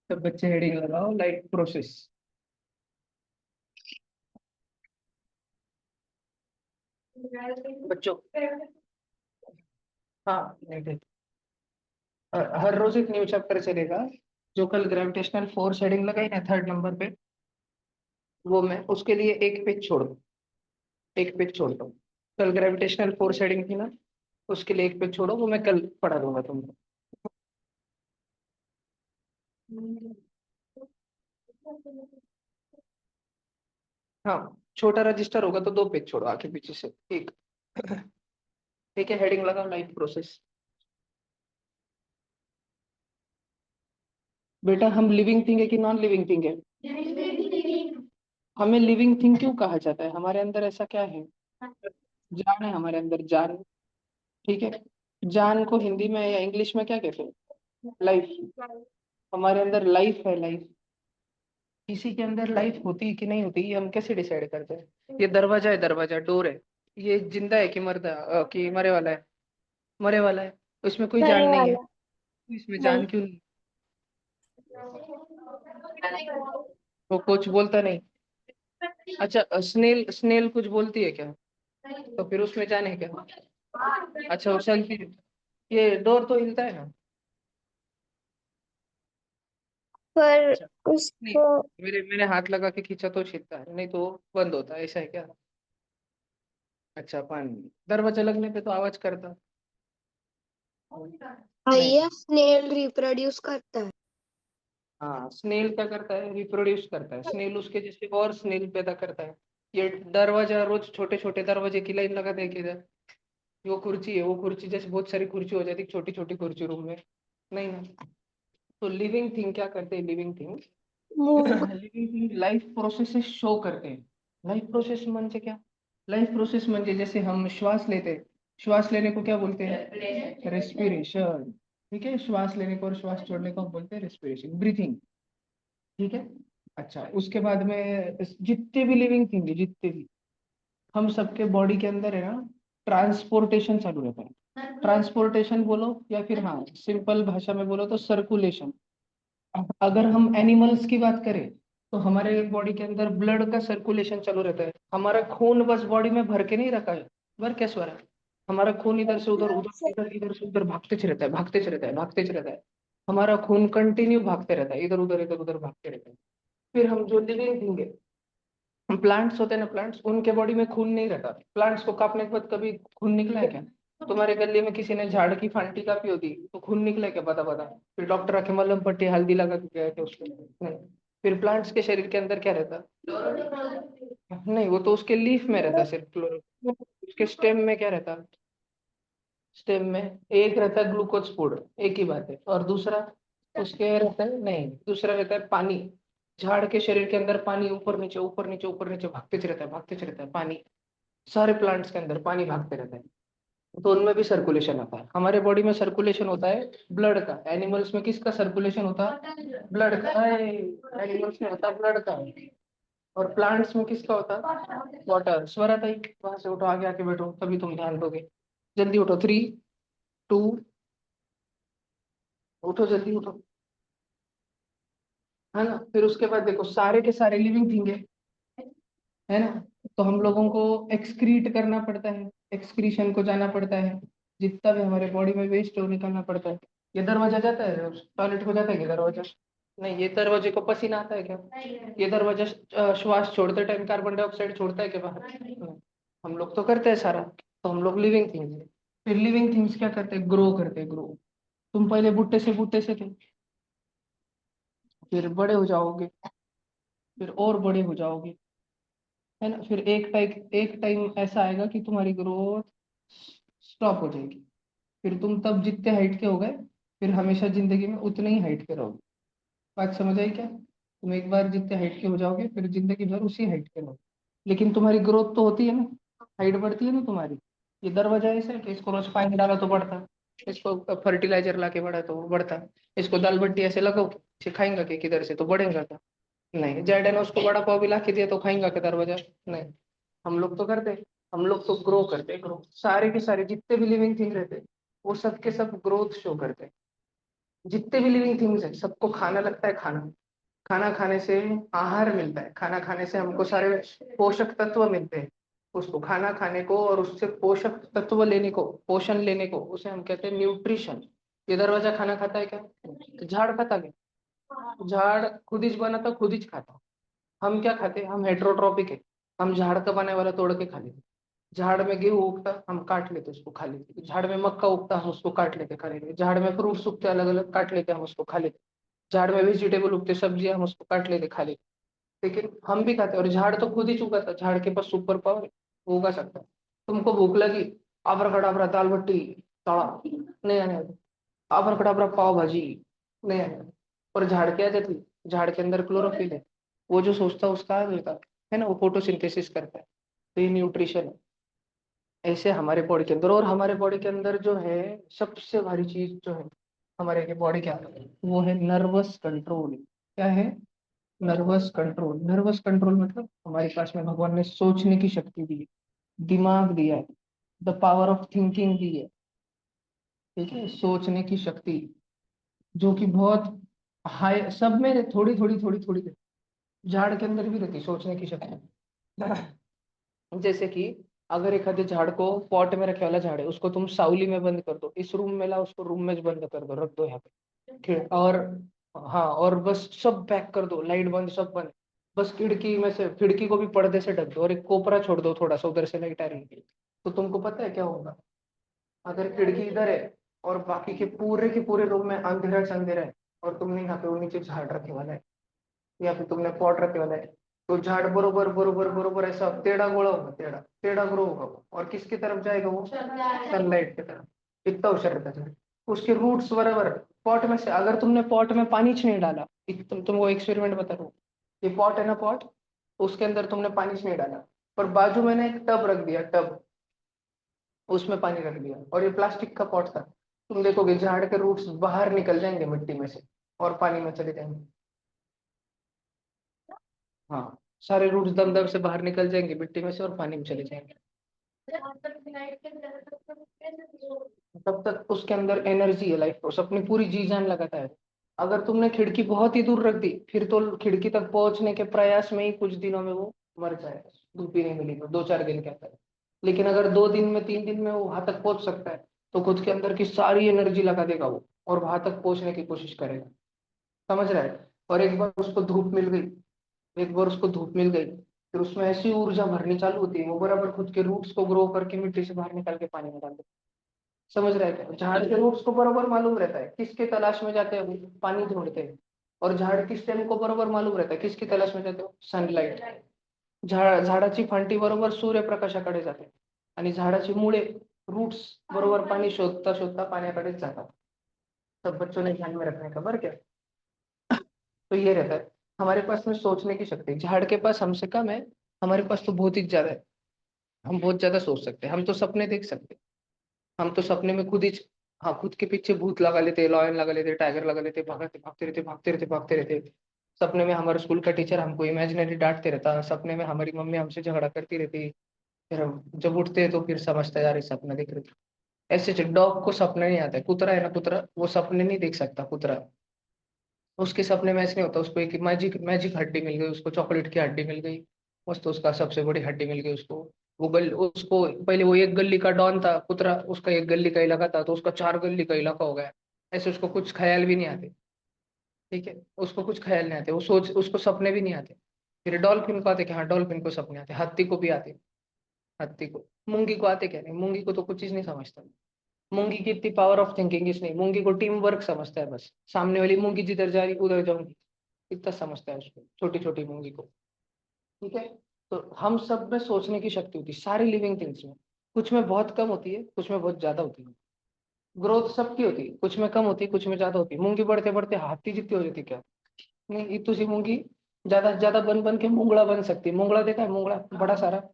तो बच्चे हेडिंग लगाओ लाइफ प्रोसेस। बच्चों, हाँ नहीं ठीक। हर रोज एक न्यू चैप्टर चलेगा। जो कल ग्रेविटेशनल फोर्स हेडिंग लगाई ना 3rd नंबर पे, वो मैं उसके लिए एक पेज छोड़ दूँ। एक पेज छोड़ दूँ। कल ग्रेविटेशनल फोर्स हेडिंग थी ना, उसके लिए एक पेज छोड़ो, वो मैं कल पढ़ा दूंगा तुमको। हाँ, छोटा रजिस्टर होगा तो 2 पेज छोड़ो आगे पीछे से एक। ठीक है, हेडिंग लगाओ लाइफ प्रोसेस। बेटा, हम लिविंग थिंग है कि नॉन लिविंग थिंग है? हमें लिविंग थिंग क्यों कहा जाता है? हमारे अंदर ऐसा क्या है? जान है हमारे अंदर, जान। ठीक है, जान को हिंदी में या इंग्लिश में क्या कहते हैं? लाइफ। हमारे अंदर लाइफ है, लाइफ। किसी के अंदर लाइफ होती है कि नहीं होती, ये हम कैसे डिसाइड करते हैं? ये दरवाजा है, दरवाजा डोर है, ये जिंदा है कि मरदा कि मरे वाला है? मरे वाला है। इसमें कोई जान मरने नहीं है, वाला। तो इसमें नहीं। जान क्यों नहीं? वो कुछ बोलता नहीं। अच्छा, स्नेल स्नेल कुछ बोलती है क्या? तो फिर उसमें जान है क्या? अच्छा, वो चलती है। ये डोर तो हिलता है ना? पर अच्छा, नहीं, उसको। मेरे मेरे हाथ लगा के खींचा तो छिलता है, नहीं तो वो बंद होता है, ऐसा है क्या? अच्छा, पानी दरवाजा लगने पे तो आवाज करता। नहीं। भैया स्नेल रिप्रोड्यूस करता है। हाँ, स्नेल क्या करता है? रिप्रोड्यूस करता है। स्नेल उसके जैसे और स्नेल पैदा करता है। ये दरवाजा रोज छोटे छोटे दरवाजे की लाइन लगा दे के इधर। वो कुर्सी है, वो कुर्सी जैसे बहुत सारी कुर्सी हो जाती, छोटी छोटी कुर्सी रूम में। नहीं ना। तो लिविंग थिंग क्या करते हैं? Living thing move. Living thing life process show करते हैं। लाइफ प्रोसेस म्हणजे क्या? लाइफ प्रोसेस म्हणजे जैसे हम श्वास लेते हैं, श्वास लेने को क्या बोलते हैं? रेस्पिरेशन। ठीक है, श्वास लेने को और श्वास छोड़ने को हम बोलते हैं रेस्पिरेशन, ब्रीथिंग। ठीक है। अच्छा, उसके बाद में जितने भी लिविंग थिंग है, जितने भी, हम सबके बॉडी के अंदर है ना, ट्रांसपोर्टेशन चालू रहता है। ट्रांसपोर्टेशन बोलो या फिर हाँ सिंपल भाषा में बोलो तो सर्कुलेशन। अगर हम एनिमल्स की बात करें, तो हमारे बॉडी के अंदर ब्लड का सर्कुलेशन चालू रहता है। हमारा खून बस बॉडी में भर के नहीं रखा है, भर क्या स्वर है? हमारा खून इधर से उधर, उधर इधर, इधर से उधर भागते रहता है, भागते रहता है, भागते रहता है। हमारा खून कंटिन्यू भागते रहता है, इधर उधर भागते रहता है। फिर हम जो लिविंग थिंग है, प्लांट्स होते हैं ना, प्लांट्स, उनके बॉडी में खून नहीं रहता। प्लांट्स को काटने के बाद कभी खून निकला है क्या? तुम्हारे गले में किसी ने झाड़ की फांटी कापी होती तो खून निकला है क्या? बता बता। फिर डॉक्टर आके मलहम पट्टी हल्दी लगा के गए थे उसको? नहीं। फिर प्लांट्स के शरीर के अंदर क्या रहता? नहीं, वो तो उसके लीफ में रहता सिर्फ क्लोरो। उसके स्टेम में क्या रहता? स्टेम में एक रहता है ग्लूकोज पाउडर, एक ही बात है। और दूसरा उसके रहता है, नहीं, दूसरा रहता है पानी। झाड़ के शरीर के अंदर पानी ऊपर नीचे ऊपर नीचे ऊपर नीचे भागते रहता है, भागते रहता है पानी। सारे प्लांट्स के अंदर पानी भागते रहता है। तो उनमें भी सर्कुलेशन होता है। हमारे बॉडी में सर्कुलेशन होता है ब्लड का। एनिमल्स में किसका सर्कुलेशन होता है? ब्लड का। एनिमल्स में होता है ब्लड का। और प्लांट्स में किसका होता है? वाटर। स्वरा ताई, वहां से उठो, आगे आके बैठो, तभी तुम ध्यान दोगे। जल्दी उठो, 3, 2, उठो जल्दी उठो। है ना? फिर उसके बाद देखो, सारे के सारे लिविंग थिंग है ना? तो हम लोगों को एक्सक्रीट करना पड़ता है, एक्सक्रीशन को जाना पड़ता है। जितना भी हमारे बॉडी में वेस्ट है वो निकलना पड़ता है। ये दरवाजा जाता है टॉयलेट को, जाता है क्या दरवाजा? नहीं। ये दरवाजे को पसीना आता है क्या? ये दरवाजा श्वास छोड़ते टाइम कार्बन डाइऑक्साइड छोड़ता है क्या बाहर? नहीं। हम लोग तो करते हैं सारा। तो हम लोग लिविंग थिंग्स है। फिर लिविंग थिंग्स क्या करते हैं? ग्रो करते हैं, ग्रो। तुम पहले बुट्टे से थे, फिर बड़े हो जाओगे, फिर और बड़े हो जाओगे, है ना? फिर एक टाइम ऐसा आएगा कि तुम्हारी ग्रोथ स्टॉप हो जाएगी। फिर तुम तब जितने हाइट के हो गए, फिर हमेशा जिंदगी में उतने ही हाइट के रहोगे। बात समझ आई क्या? तुम एक बार जितने हाइट के हो जाओगे, फिर जिंदगी भर उसी हाइट के रहोगे। लेकिन तुम्हारी ग्रोथ तो होती है ना, हाइट बढ़ती है ना तुम्हारी। ये दरवाजा ऐसा है कि इसको रोज पानी डाला तो बढ़ता, इसको फर्टिलाइजर ला के बढ़ा तो बढ़ता, इसको दाल बट्टी ऐसे लगाओ, सिखाएंगा कि किधर से तो बढ़ेगा क्या? नहीं। जैडे ने उसको बड़ा पाव भी ला के दिया तो खाएंगा क्या दरवाजा? नहीं। हम लोग तो करते हैं। हम लोग तो ग्रो करते हैं, ग्रो। सारे के सारे जितने भी लिविंग थिंग रहते हैं, वो सब के सब ग्रोथ शो करते हैं। जितने भी लिविंग थिंग्स है सबको खाना लगता है। खाना खाना खाने से आहार मिलता है, खाना खाने से हमको सारे पोषक तत्व मिलते हैं। उसको खाना खाने को और उससे पोषक तत्व लेने को, पोषण लेने को, उसे हम कहते हैं न्यूट्रिशन। ये दरवाजा खाना खाता है क्या? झाड़ खाता क्या? झाड़ खुद ही बनाता, खुद ही खाता। हम क्या खाते हैं? हम हेट्रोट्रॉपिक है। हम झाड़ का बनाने वाला तोड़ के खा लेते। झाड़ में गेहूं उगता, हम काट लेते उसको खा लेते। झाड़ में मक्का उगता, हम उसको काट लेते खा लेते। झाड़ में फ्रूट्स उगते अलग अलग, काट लेते हम उसको खा लेते। झाड़ में वेजिटेबल उगते, सब्जियां, हम उसको काट लेते खा लेते। लेकिन हम भी खाते हैं। और झाड़ तो खुद ही उगाता, झाड़ के पास सुपर पावर है, वो उगा सकता है। तुमको भूख लगी, आबरा खटाबरा दाल बट्टी तड़ा नहीं आने वाली, आबरा खटाबरा पाव भाजी नहीं आने वाली। और झाड़ क्या जाती, झाड़ के अंदर क्लोरोफिल है। वो जो सोचता है उसका आ जाता है ना, वो फोटोसिंथेसिस करता है। तो ये न्यूट्रिशन है। ऐसे हमारे बॉडी के अंदर, और हमारे बॉडी के अंदर जो है सबसे भारी चीज जो है हमारे बॉडी के अंदर, वो है नर्वस कंट्रोल। क्या है? Nervous control. नर्वस कंट्रोल मतलब हमारे पास में भगवान ने सोचने की शक्ति दी है, दिमाग दिया है, द पावर ऑफ थिंकिंग दी है। ठीक है, सोचने की शक्ति जो कि बहुत हाई, सब में थोड़ी थोड़ी थोड़ी थोड़ी झाड़ के अंदर भी रहती सोचने की शक्ति। जैसे कि अगर एक आधे झाड़ को पॉट में रखे वाला झाड़ है, उसको तुम सावली में बंद कर दो, इस रूम में ला उसको रूम में बंद कर दो, रख दो यहाँ पे और हाँ, और बस सब पैक कर दो, लाइट बंद, सब बंद। बस खिड़की में से, खिड़की को भी पर्दे से ढक दो और एक कोपरा छोड़ दो थोड़ा सा, उधर से लाइट आ रही है। तो तुमको पता है क्या होगा? अगर खिड़की इधर है और बाकी के पूरे रूम में अंधेरा से अंधेरा है, और तुमने यहाँ पे वो नीचे झाड़ रखे वाला है या फिर तुमने पॉट रखे वाला है, तो झाड़ बरोबर बरोबर बरोबर ऐसा टेढ़ा गोला होगा, टेढ़ा टेढ़ा ग्रो होगा वो। और किसकी तरफ जाएगा वो? सनलाइट की तरफ। इतना होशियार रहता है झाड़। उसके रूट्स बराबर पॉट में से, अगर तुमने पॉट में पानी नहीं डाला, तुमको एक्सपेरिमेंट बता रहा हूँ। ये पॉट है ना, पॉट, उसके अंदर तुमने पानी नहीं डाला, पर बाजू में ना एक टब रख दिया, टब, उसमें पानी रख दिया, और ये प्लास्टिक का पॉट था। तुम देखोगे झाड़ के रूट्स बाहर निकल जाएंगे मिट्टी में से और पानी में चले जाएंगे। हाँ, सारे रूट्स दम दम से बाहर निकल जाएंगे मिट्टी में से और पानी में चले जाएंगे। तब तक उसके अंदर एनर्जी है, लाइफ फोर्स अपनी पूरी जी जान लगाता है। अगर तुमने खिड़की बहुत ही दूर रख दी, फिर तो खिड़की तक पहुंचने के प्रयास में ही कुछ दिनों में वो मर जाएगा, धूप ही नहीं मिली तो 2-4 दिन के अंदर। लेकिन अगर 2 दिन में, 3 दिन में वो वहां तक पहुंच सकता है, तो खुद के अंदर की सारी एनर्जी लगा देगा वो और वहां तक पहुंचने की कोशिश करेगा। समझ रहा है? और एक बार उसको धूप मिल गई, एक बार उसको धूप मिल गई, फिर उसमें ऐसी ऊर्जा भरनी चालू होती है, वो बराबर खुद के रूट्स को ग्रो करके मिट्टी से बाहर निकाल के पानी में डाल देता है। समझ रहे हैं? झाड़ के रूट्स को बराबर मालूम रहता है किसके तलाश में जाते हैं, वो पानी ढूंढते हैं। और झाड़ किस टाइम को बरोबर मालूम रहता है किसकी तलाश में जाते हो, सनलाइट। झाडाची फांटी बरोबर सूर्यप्रकाशाकडे जाते आणि झाडाची मुळे, रूट्स बरोबर पाणी शोधता शोधता पाण्याकडेच जातात। सब बच्चों ने ध्यान में रखने का, बरं क्या? तो ये रहता है हमारे पास में सोचने की शक्ति, झाड़ के पास हमसे कम है, हमारे पास तो बहुत ही ज्यादा है। हम बहुत ज्यादा सोच सकते हैं, हम तो सपने देख सकते हैं। हम तो सपने में खुद ही, हाँ, खुद के पीछे भूत लगा लेते, लॉयन लगा लेते, टाइगर लगा लेते, भागते भागते रहते, भागते रहते, भागते रहते। सपने में हमारे स्कूल का टीचर हमको इमेजिनरी डांटते रहता, सपने में हमारी मम्मी हमसे झगड़ा करती रहती। फिर हम जब उठते तो फिर समझते यार ये सपना देख रहे थे। ऐसे डॉग को सपने नहीं आता है, कुतरा है ना, कुतरा वो सपने नहीं देख सकता, कुतरा उसके सपने में ऐसे नहीं होता। उसको एक मैजिक मैजिक हड्डी मिल गई, उसको चॉकलेट की हड्डी मिल गई, मस्त उसका सबसे बड़ी हड्डी मिल गई उसको। उसको पहले वो एक गली का डॉन था कुतरा, उसका एक गली का इलाका था, तो उसका 4 गली का इलाका हो गया। ऐसे उसको कुछ ख्याल भी नहीं आते। ठीक है, उसको कुछ ख्याल नहीं आते, वो सोच, उसको सपने भी नहीं आते। फिर डॉल्फिन को आते कि हाँ, डॉल्फिन को सपने आते, हाथी को भी आते, हाथी को, मूंगी को आते क्या नहीं, मूंगी को तो कुछ चीज नहीं समझता। मूंगी की इतनी पावर ऑफ थिंकिंग इस नहीं, मूंगी को टीम वर्क समझता है बस, सामने वाली मूंगी जिधर जा रही उधर जाऊंगी, इतना समझता है उसको, छोटी छोटी मूंगी को। ठीक है, तो हम सब में सोचने की शक्ति होती है, सारी लिविंग थिंग्स में। कुछ में बहुत कम होती है, कुछ में बहुत ज्यादा होती है। ग्रोथ सबकी होती है, कुछ में कम होती है, कुछ में ज्यादा होती है। मूंगी बढ़ते बढ़ते हाथी जितनी हो जाती है क्या? नहीं, इतू सी मूंगी ज्यादा से ज्यादा बन बन के मुंगड़ा बन सकती है। मुंगड़ा देखा है? मुंगड़ा बड़ा सारा,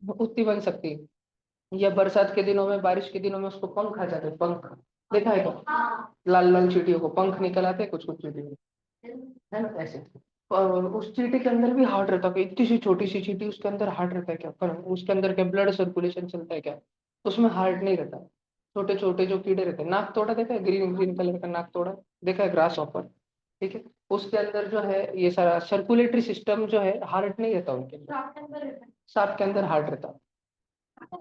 उतनी बन सकती है। या बरसात के दिनों में, बारिश के दिनों में उसको पंख आ जाते हैं, पंख देखा है क्या? लाल लाल चींटियों को पंख निकल आते हैं कुछ कुछ चींटियों, है ना ऐसे। और उस चींटी के अंदर भी हार्ट रहता है, इतनी सी छोटी सी चींटी, उसके अंदर हार्ट रहता है क्या? पर उसके अंदर क्या ब्लड सर्कुलेशन चलता है क्या? उसमें हार्ट नहीं रहता। छोटे छोटे जो कीड़े रहते हैं, नाक तोड़ा देखा है? ग्रीन ग्रीन कलर का नाक तोड़ा, देखा है ग्रास ऑपर, ठीक है, उसके अंदर जो है ये सारा सर्कुलेटरी सिस्टम जो है, हार्ट नहीं रहता उनके अंदर, सांप के अंदर हार्ट रहता।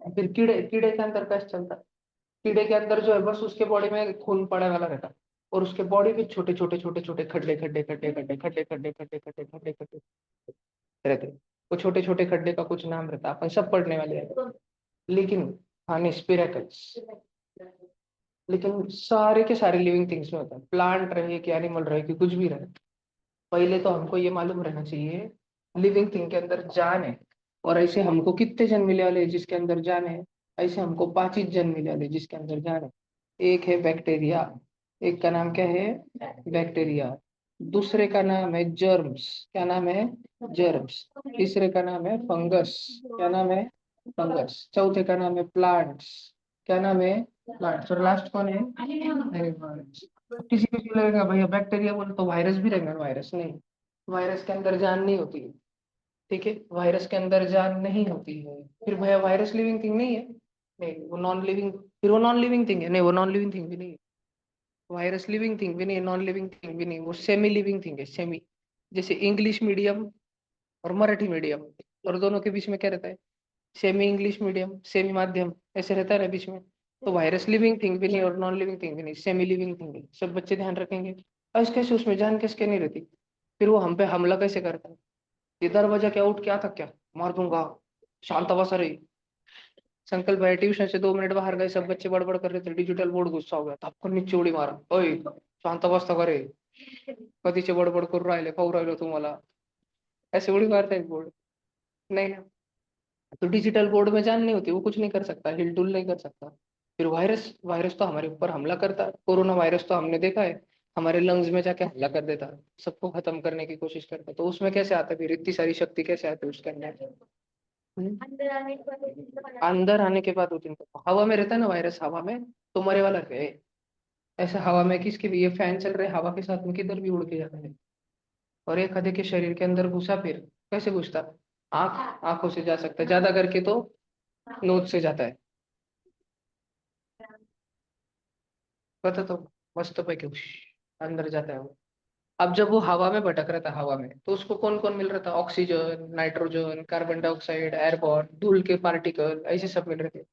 फिर कीड़े कीड़े के अंदर कैसे चलता है? कीड़े के अंदर जो है बस उसके बॉडी में खून पड़े वाला रहता है, और उसके बॉडी में छोटे छोटे छोटे छोटे खड्डे खड्डे खड्डे खड्डे खड्डे खड्डे खड्डे खड्डे खड्डे खड्डे रहते हैं। वो छोटे छोटे खड्डे का कुछ नाम रहता है, अपन सब पढ़ने वाले हैं। लेकिन हाँ नहीं, स्पिरेकल्स। लेकिन सारे के सारे लिविंग थिंग्स में होता है, प्लांट रहे कि एनिमल रहे कि कुछ भी रहे। पहले तो हमको ये मालूम रहना चाहिए लिविंग थिंग के अंदर जान है। और ऐसे हमको कितने जन मिले वाले हैं जिसके अंदर जान है? ऐसे हमको 5 ही जन मिले वाले जिसके अंदर जान है। एक है बैक्टीरिया, एक का नाम क्या है? बैक्टीरिया। दूसरे का नाम है जर्म्स, क्या नाम है? जर्म्स। तीसरे का नाम है फंगस, क्या नाम है? फंगस। चौथे का नाम है प्लांट्स, क्या नाम है? प्लांट्स। और लास्ट कौन है? एनिमल्स। किसी को क्यों लगेगा भैया बैक्टीरिया बोले तो वायरस भी रहेगा? वायरस नहीं, वायरस के अंदर जान नहीं होती है, ठीक है, वायरस के अंदर जान नहीं होती है। फिर भैया वायरस लिविंग थिंग नहीं है? नहीं, वो नॉन लिविंग, फिर वो नॉन लिविंग थिंग है? नहीं, वो नॉन लिविंग थिंग भी नहीं है। वायरस लिविंग थिंग भी नहीं है, नॉन लिविंग थिंग भी नहीं, वो सेमी लिविंग थिंग है, सेमी। जैसे इंग्लिश मीडियम और मराठी मीडियम, और दोनों के बीच में क्या रहता है? सेमी इंग्लिश मीडियम, सेमी माध्यम, ऐसे रहता है ना बीच में। तो वायरस लिविंग थिंग भी नहीं और नॉन लिविंग थिंग भी नहीं, सेमी लिविंग थिंग है। सब बच्चे ध्यान रखेंगे। और कैसे उसमें जान किसके नहीं रहती? फिर वो हम पे हमला कैसे करता है? ये दरवाजा क्या उठ क्या था क्या? मार दूंगा, शांत बसा रही। संकल्प भाई ट्यूशन से 2 मिनट बाहर गए, सब बच्चे बड़बड़ कर रहे थे, डिजिटल बोर्ड गुस्सा हो गया, थप्पड़ नीचे उडी मारा, ओय शांत बसता करे, कधीचे बडबड करून राहिले, खाऊ राहिलो तुम्हाला, ऐसे उडी मारता है बोर्ड? नहीं ना। तो डिजिटल बोर्ड में जान नहीं होती, वो कुछ नहीं कर सकता, हिलडुल नहीं कर सकता। फिर वायरस, वायरस तो हमारे ऊपर हमला करता है। कोरोना वायरस तो हमने देखा है, हमारे लंग्स में जाके हमला कर देता है, सबको खत्म करने की कोशिश करता है। तो उसमें कैसे आता है फिर इतनी सारी शक्ति, कैसे आती है उसके अंदर? अंदर आने के बाद वो दिन हवा में रहता है ना वायरस, हवा में तो मरे वाला है। ऐसा हवा में किसके भी, ये फैन चल रहे हवा के साथ में किधर भी उड़ के जाता है। और एक आधे के शरीर के अंदर घुसा, फिर कैसे घुसता? आंखों से जा सकता है, ज्यादा करके तो नोज से जाता है। पता तो, मस्त पे क्यों अंदर जाता है वो। अब जब वो हवा में भटक रहा था, हवा में, तो उसको कौन कौन मिल रहा था? Oxygen, nitrogen, carbon dioxide, airborne, धूल के पार्टिकल, ऐसे सब मिल रहे थे।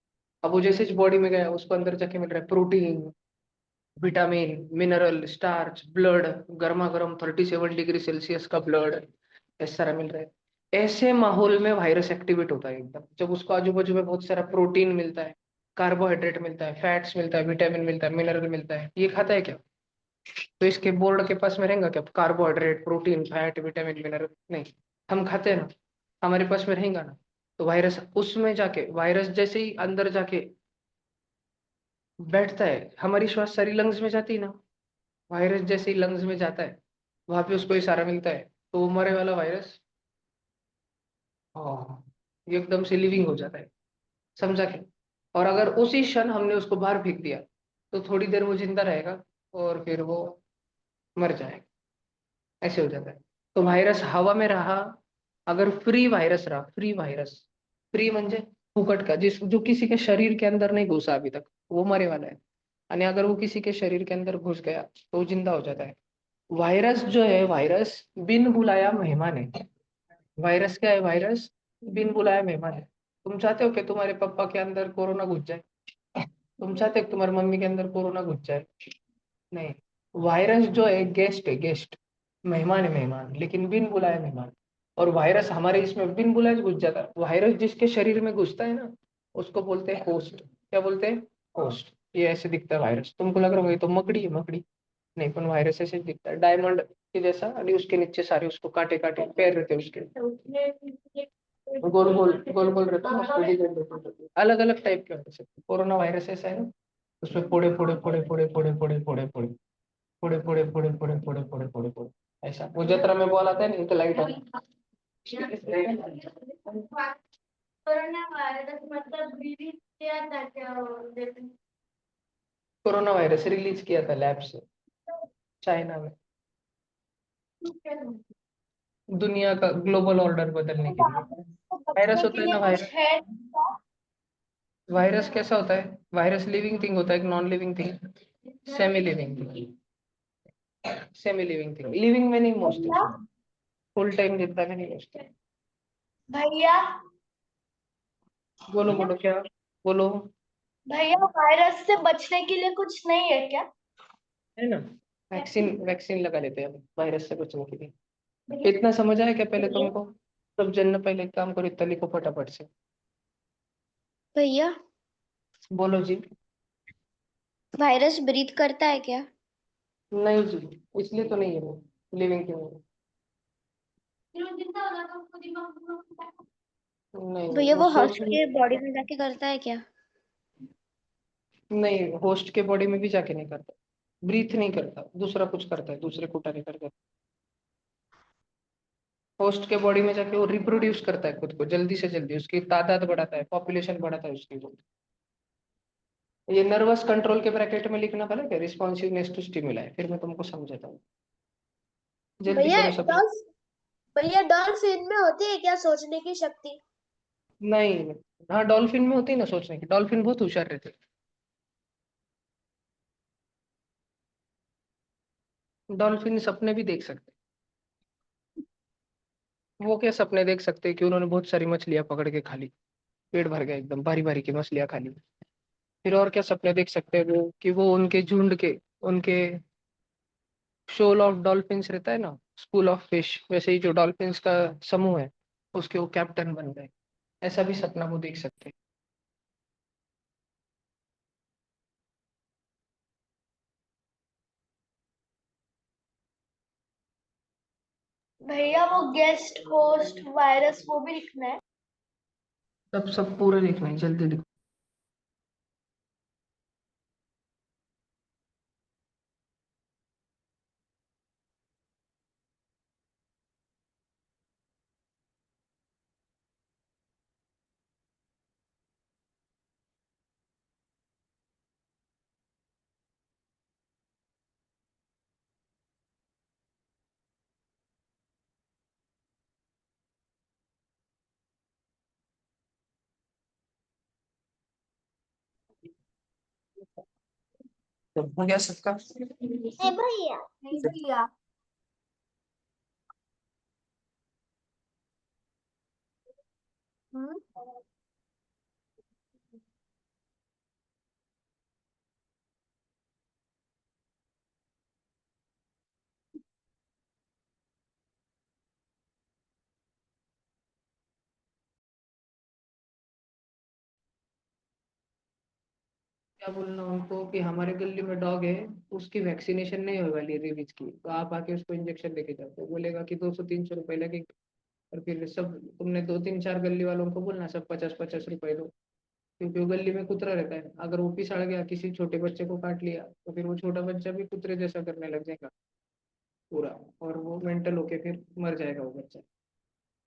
अब वो जैसे बॉडी में गया, उसको अंदर जाके मिल रहा है protein, vitamin, mineral, starch, blood, गर्मा गर्म 37 डिग्री सेल्सियस का ब्लड, ऐसा सारा मिल रहा है। ऐसे माहौल में वायरस एक्टिवेट होता है एकदम, जब उसको आजू बाजू में बहुत सारा प्रोटीन मिलता है, कार्बोहाइड्रेट मिलता है, फैट्स मिलता है, विटामिन मिलता है, मिनरल मिलता है, ये खाता है क्या? तो इसके बोर्ड के पास में रहेगा क्या carbohydrate, protein, fat, vitamin, mineral? नहीं। हम खाते हैं ना, हमारे पास में रहेगा ना। तो वायरस उसमें जाके, वायरस जैसे ही अंदर जाके बैठता है, हमारी श्वास सारी लंग्स में जाती है ना, वायरस जैसे ही लंग्स में जाता है, वहां पे उसको इशारा मिलता है, तो वो मरे वाला वायरस हाँ, ये एकदम से लिविंग हो जाता है, समझा क्या? और अगर उसी क्षण हमने उसको बाहर फेंक दिया, तो थोड़ी देर वो जिंदा रहेगा और फिर वो मर जाएगा, ऐसे हो जाता है। तो वायरस हवा में रहा, अगर फ्री वायरस रहा, फ्री वायरस, फ्री म्हणजे फुकट का, जिस जो किसी के शरीर के अंदर नहीं घुसा अभी तक, वो मरे वाला है। यानी अगर वो किसी के शरीर के अंदर घुस गया तो वो जिंदा हो जाता है। वायरस जो है, वायरस बिन बुलाया मेहमान है। वायरस क्या है? वायरस बिन बुलाया मेहमान है। तुम चाहते हो कि तुम्हारे पापा के अंदर कोरोना घुस जाए? तुम चाहते हो कि तुम्हारी मम्मी के अंदर कोरोना घुस जाए? नहीं। वायरस जो है गेस्ट है, गेस्ट, मेहमान है, मेहमान, लेकिन बिन बुलाए मेहमान। और वायरस हमारे इसमें बिन बुलाए घुस जाता है। वायरस जिसके शरीर में घुसता है ना, उसको बोलते हैं होस्ट। क्या बोलते हैं? होस्ट। ये ऐसे दिखता है वायरस, तुमको लग रहा होगा ये तो मकड़ी है, मकड़ी नहीं, पण वायरस ऐसे दिखता है, डायमंड के जैसा, और उसके नीचे सारे उसको काटे काटे पैर रहते हैं उसके, गोल गोल गोल गोल रहता है, उसको डिजाइन रहती है। अलग अलग टाइप के वायरस है। कोरोना वायरस ऐसा है ना, उसमें फोड़े फोड़े फोड़े फोड़े फोड़े फोड़े फोड़े फोड़े फोड़े फोड़े फोड़े फोड़े फोड़े फोड़े फोड़े फोड़े, ऐसा वो जतरा में बॉल आता है ना, तो लाइट आता कोरोना वायरस मतलब रिलीज किया था क्या? कोरोना वायरस रिलीज किया था लैब से, चाइना में, दुनिया का ग्लोबल ऑर्डर बदलने के लिए। वायरस होता है ना, वायरस, वायरस कैसा होता है? वायरस लिविंग थिंग होता है कि non living thing? Semi living thing. Semi living thing, living में नहीं मोस्टली, भैया फुल टाइम जिंदा में नहीं मोस्टली। भैया बोलो बोलो क्या, बोलो। भैया वायरस से बचने के लिए कुछ नहीं है क्या? है ना, वैक्सीन वैक्सीन लगा लेते हैं वायरस से बचने के लिए। इतना समझ आया क्या पहले भैया तुमको? सब जन पहले एक काम करो, इतना लिखो फटाफट से। भैया बोलो जी। वायरस ब्रीथ करता है क्या? नहीं जी, इसलिए तो नहीं है वो लिविंग थिंग। फिर वो जिंदा हो जाता है, उसको दिमाग में नहीं भैया वो वो सोच हॉस्ट के बॉडी में जाके करता है क्या? नहीं, होस्ट के बॉडी में भी जाके नहीं करता, ब्रीथ नहीं करता, दूसरा कुछ करता है, दूसरे कुटा नहीं करता। होस्ट के बॉडी में जाके वो रिप्रोड्यूस करता है खुद को, जल्दी से जल्दी उसकी तादाद बढ़ाता है, पॉपुलेशन बढ़ाता है उसकी। ये नर्वस कंट्रोल के ब्रैकेट में लिखना पड़ा क्या, रिस्पॉन्सिवनेस टू स्टिमुलाई, फिर मैं तुमको समझाता हूँ। जल्दी भैया करो सब। भैया डॉल्फिन में होती है क्या सोचने की शक्ति? नहीं, हाँ डॉल्फिन में होती है ना सोचने की, डॉल्फिन बहुत होशियार रहते हैं। डॉल्फिन सपने भी देख सकते हैं। वो क्या सपने देख सकते हैं कि उन्होंने बहुत सारी मछलियां पकड़ के खा ली, पेट भर गया एकदम, भारी भारी की मछलियां खा ली। फिर और क्या सपने देख सकते हैं वो, कि वो उनके झुंड के, उनके शोल ऑफ डॉल्फिन्स रहता है ना, स्कूल ऑफ फिश, वैसे ही जो डॉल्फिन्स का समूह है उसके वो कैप्टन बन गए। ऐसा भी सपना वो देख सकते भैया वो गेस्ट होस्ट वायरस वो भी लिखना है। हैं। सब सब पूरे लिखना है, जल्दी लिखो। तो हो गया सबका? नहीं भैया नहीं भैया हम्म क्या बोलना उनको कि हमारे गली में डॉग है, उसकी वैक्सीनेशन नहीं होने वाली है रेबीज की, तो आप आके उसको इंजेक्शन लेके जाओ। तो बोलेगा कि 200-300 रुपए लगेंगे। और फिर सब तुमने 2-3-4 गली वालों को बोलना सब 50-50 रुपए दो, क्योंकि वो गली में कुतरा रहता है, अगर वो पिसड़ गया, किसी छोटे बच्चे को काट लिया, तो फिर वो छोटा बच्चा भी कुतरे जैसा करने लग जाएगा पूरा, और वो मेंटल होके फिर मर जाएगा वो बच्चा।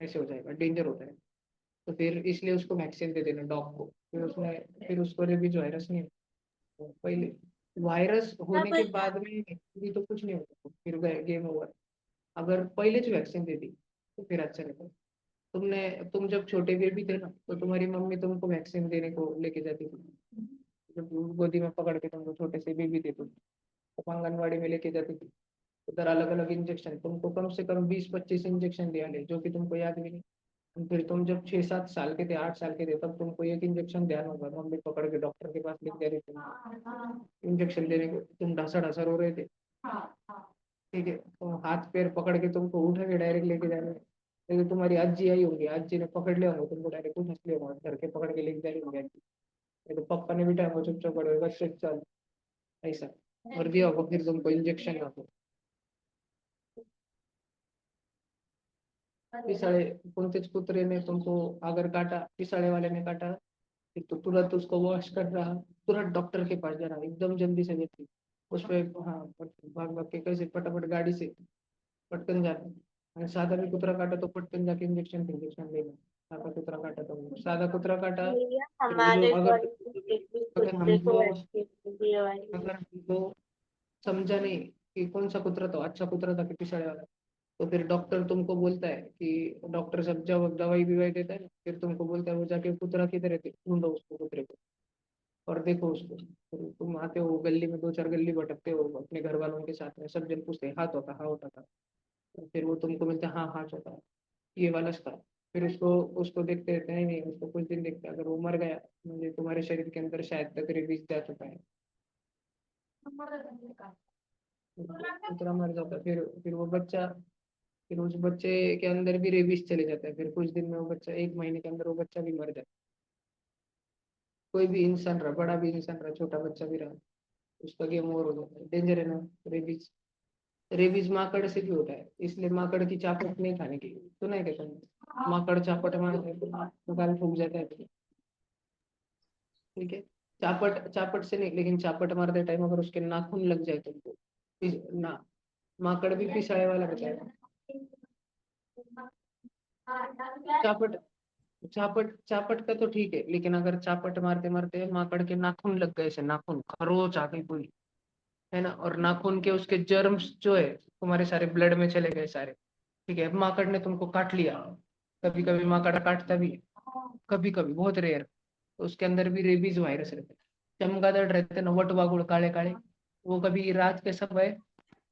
ऐसे हो जाएगा, डेंजर होता है। तो फिर इसलिए उसको वैक्सीन दे देना डॉग को, फिर उसको रेबीज वायरस नहीं होता। पहले वायरस हाँ होने के भैया बाद में भी तो कुछ नहीं होता, फिर गेम ओवर। अगर पहले जो वैक्सीन दे दी तो फिर अच्छा रहता। तुम जब छोटे बेबी थे ना, तो तुम्हारी मम्मी तुमको वैक्सीन देने को लेके जाती थी, जब गोदी में पकड़ के तुमको छोटे से बेबी थे तो आंगनवाड़ी में लेके जाती थी। उधर अलग अलग इंजेक्शन, तुमको कम से कम 20-25 इंजेक्शन दिया ले, जो कि तुमको याद भी नहीं। फिर तुम जब 6-7 साल के थे, 8 साल के थे, तब तुमको एक इंजेक्शन ध्यान होगा, मम्मी पकड़ के डॉक्टर के पास लेके जा रही थी इंजेक्शन देने को, तुम ढासा ढासा रो रहे थे। ठीक है, तो हाथ पैर पकड़ के तुमको उठा के डायरेक्ट लेके जा रहे हैं। लेकिन तुम्हारी अज्जी आई होंगी, अज्जी ने पकड़ लिया होगा तुमको, डायरेक्ट उठा लिया होगा, घर के पकड़ के लेके जा रही होंगी अज्जी। नहीं तो पापा ने बिठाया होगा चुपचाप, पड़ेगा चल, ऐसा। और दिया होगा फिर तुमको इंजेक्शन का। पिसाड़े, कुंतेज कुतरे ने तुमको अगर काटा, पिसाड़े वाले ने काटा, फिर तो तुरंत उसको वॉश कर रहा, तुरंत डॉक्टर के पास जा रहा, एकदम जल्दी से जल्दी उस पे। हाँ, भाग भाग के कैसे फटाफट गाड़ी से पटकन जाना। और सादा भी कुतरा काटा तो पटकन जाके इंजेक्शन लेना। सादा कुतरा काटा तो सादा कुतरा काटा। भैया फिर वो जो हमारे अगर घर में एक भी अगर कुत्ते को हमको वैक्सीन दिए वाली अगर हमको समझा नहीं कि कौन सा कुतरा था, अच्छा कुतरा था कि पिछाड़े वाला, तो फिर डॉक्टर तुमको बोलता है कि डॉक्टर सब जब दवाई बिवाई देता है ना, फिर तुमको बोलता है वो जाके कुतरा किधर है ढूंढो उसको कुतरे को। और देखो उसको, फिर तुम आते हो गली में, 2 4 गली भटकते हो अपने घर वालों के साथ में, सब जन पूछते हैं हाथ होता, हाँ होता था। तो फिर वो तुमको मिलता है, हाँ हाथ होता है, ये वाला था। फिर उसको उसको देखते रहते हैं, नहीं उसको कुछ दिन देखते हैं, अगर वो मर गया म्हणजे तुम्हारे शरीर के अंदर शायद तक रेबीज जा चुका है, उतना मर जाता है। फिर वो बच्चा, फिर उस बच्चे के अंदर भी रेबीज चले जाता है, फिर कुछ दिन में वो बच्चा, 1 महीने के अंदर वो बच्चा भी मर जाता है। कोई भी इंसान रहा, बड़ा भी इंसान रहा, छोटा बच्चा भी रहा, उसका गेम ओवर हो जाता है। डेंजर है ना रेबीज। रेबीज माकड़ से भी होता है, इसलिए माकड़ की चापट नहीं खाने की, सुना है क्या तुमने? माकड़ चापट मारता है तो गाल फूक जाता है, ठीक है। चापट चापट से नहीं, लेकिन चापट मारते टाइम अगर उसके नाखून लग जाए तुमको, ना, माकड़ भी पिसाए वाला रहता है। चापट चापट चापट का तो ठीक है, लेकिन अगर चापट मारते मारते माकड़ के नाखून लग गए, से नाखून खरोच आ गई कोई, है ना, और नाखून के उसके जर्म्स जो है तुम्हारे सारे ब्लड में चले गए सारे, ठीक है। अब माकड़ ने तुमको काट लिया, कभी कभी माकड़ काटता भी है, कभी कभी, बहुत रेयर, तो उसके अंदर भी रेबीज वायरस रहते हैं। चमगादड़ रहते हैं ना, वट वागुड़ काले काले, वो कभी रात के समय,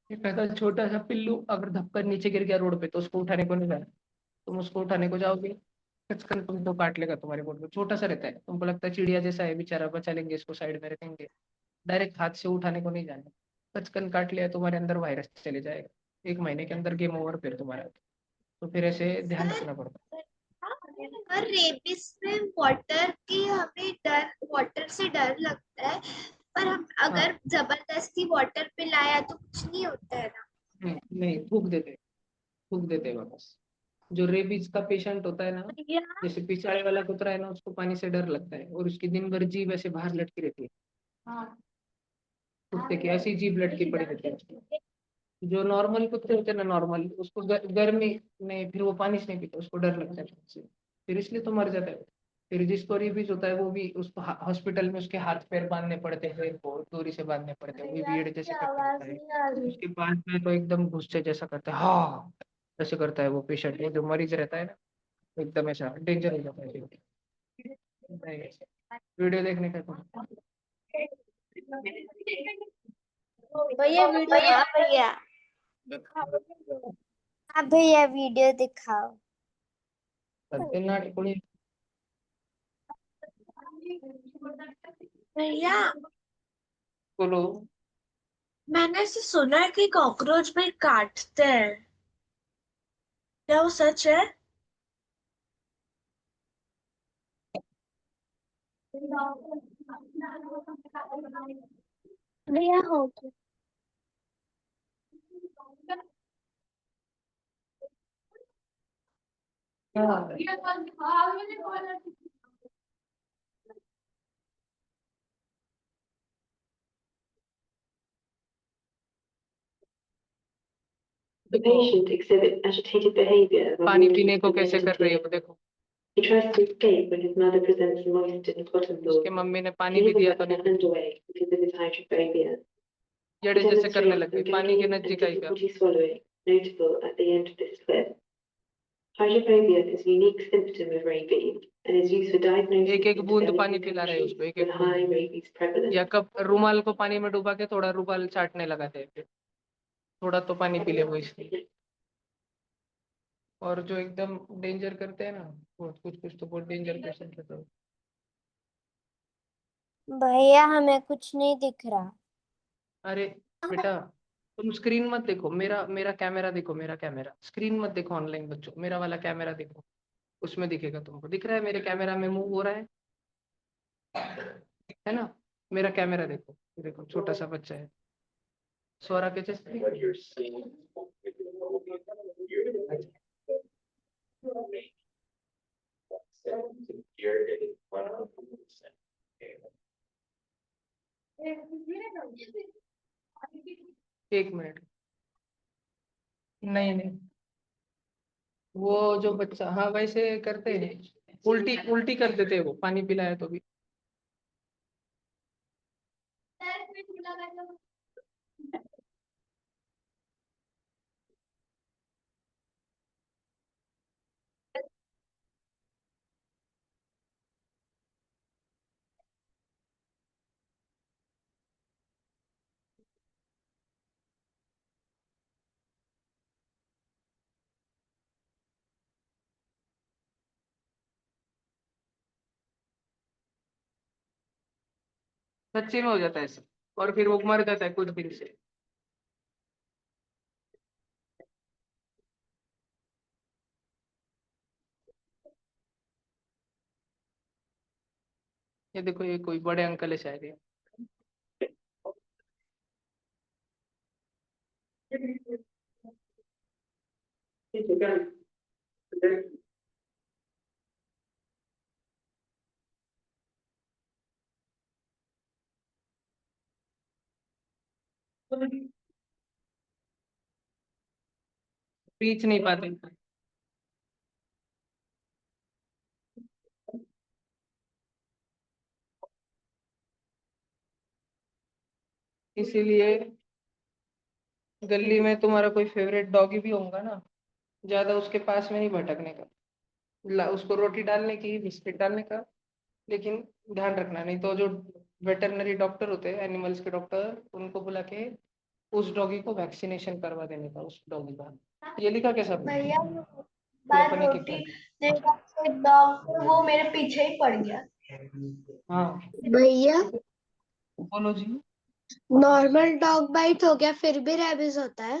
एक ऐसा छोटा सा पिल्लू अगर धक्कर नीचे गिर गया रोड पे, तो उसको उठाने को नहीं जाना, तुम उसको उठाने को जाओगे, कचकन तुमको काट लेगा, तुम्हारे बोर्ड में छोटा सा रहता है, तुमको लगता है चिड़िया जैसा है बेचारा, बचा लेंगे इसको, साइड में रखेंगे, डायरेक्ट हाथ से उठाने को नहीं जाना, कचकन काट लिया तुम्हारे अंदर वायरस चले जाएगा, 1 महीने के अंदर गेम ओवर फिर तुम्हारा। तो फिर ऐसे ध्यान रखना पड़ता पर रेबिस में वाटर की हमें डर, वाटर से डर लगता है, पर हम है। हाँ, अगर जबरदस्ती वाटर पिलाया तो कुछ नहीं होता है ना। नहीं नहीं, थूक देते वापस। जो रेबीज का पेशेंट होता है ना, भैया जैसे पिछाड़े वाला कुतरा है ना, उसको पानी से डर लगता है, और उसकी दिन भर जीभ ऐसे बाहर लटकी रहती है, कुत्ते की ऐसी जीभ लटकी पड़ी रहती है उसकी। जो नॉर्मल कुत्ते होते हैं ना, नॉर्मल, उसको गर्मी नहीं, फिर वो पानी से नहीं पीता, उसको डर लगता है उससे, फिर इसलिए तो मर जाता है। फिर जिसको रेबीज होता है वो भी, उसको हॉस्पिटल में उसके हाथ पैर बांधने पड़ते हैं, बहुत दूरी से बांधने पड़ते हैं, वो भी भैया भीड़ की जैसे करके आवाज रहता है। नहीं आ रही। उसके पास में तो एकदम गुस्से जैसा करता है, हाँ ऐसे करता है वो पेशेंट, वो जो मरीज रहता है ना, एकदम ऐसा डेंजर हो जाता है फिर। नहीं, वीडियो देखने का तो, भैया वीडियो, हाँ भैया, हाँ भैया वीडियो दिखाओ। करते नाटक कोई। भैया बोलो। मैंने ऐसे सुना है कि कॉकरोच भी काटते हैं, क्या वो सच है? भैया हो गया। हाँ, The patient exhibits agitated behavior while पानी walking पीने to को the कैसे कर रही emergency. हो देखो, He tries to escape when his mother presents a moistened cotton उसके ball. मम्मी ने पानी He भी even दिया got तो नहीं an P, underway because of his hydrophobia. He जड़े जैसे करने demonstrates लग गई, some पानी की gagging and नजदीक आई क्या? difficulty swallowing, notable at the end of this clip. Hydrophobia is a unique symptom of rabies and is used for diagnosis एक एक in बूंद पानी developing पिला रहे हैं countries उसको, एक with एक high बूंद, rabies prevalence. या कब रुमाल को पानी में डुबा के थोड़ा रुमाल चाटने लगाते हैं, फिर थोड़ा तो पानी पी ले वो इसलिए। और जो एकदम डेंजर करते हैं ना, बहुत कुछ तो बहुत डेंजर पेशेंट रहते हैं। भैया हमें कुछ नहीं दिख रहा। अरे बेटा, तुम स्क्रीन मत देखो, मेरा मेरा कैमरा देखो, मेरा कैमरा, स्क्रीन मत देखो ऑनलाइन बच्चों, मेरा वाला कैमरा देखो, उसमें दिखेगा तुमको, दिख रहा है मेरे कैमरा में मूव हो रहा है ना, मेरा कैमरा देखो, देखो छोटा सा बच्चा है, स्वरा के जैसे। एक मिनट, नहीं नहीं, वो जो बच्चा, हाँ वैसे करते हैं, उल्टी उल्टी कर देते हैं वो, पानी पिलाया तो भी। सच्ची में हो जाता है ऐसा, और फिर वो मर जाता है कुछ दिन से। ये देखो, ये कोई बड़े अंकल है शायद ये। रीच नहीं पाते। इसीलिए गली में तुम्हारा कोई फेवरेट डॉगी भी होगा ना, ज्यादा उसके पास में नहीं भटकने का, उसको रोटी डालने की, बिस्किट डालने का, लेकिन ध्यान रखना, नहीं तो जो वेटरनरी डॉक्टर होते हैं, एनिमल्स के डॉक्टर, उनको बुला के उस डॉगी को वैक्सीनेशन करवा देने का, उस डॉगी का। ये लिखा कैसा भैया तू बार अपने रोटी देगा तो डॉग वो मेरे पीछे ही पड़ गया। हाँ भैया बोलो जी। नॉर्मल डॉग बाइट हो गया फिर भी रेबीज होता है?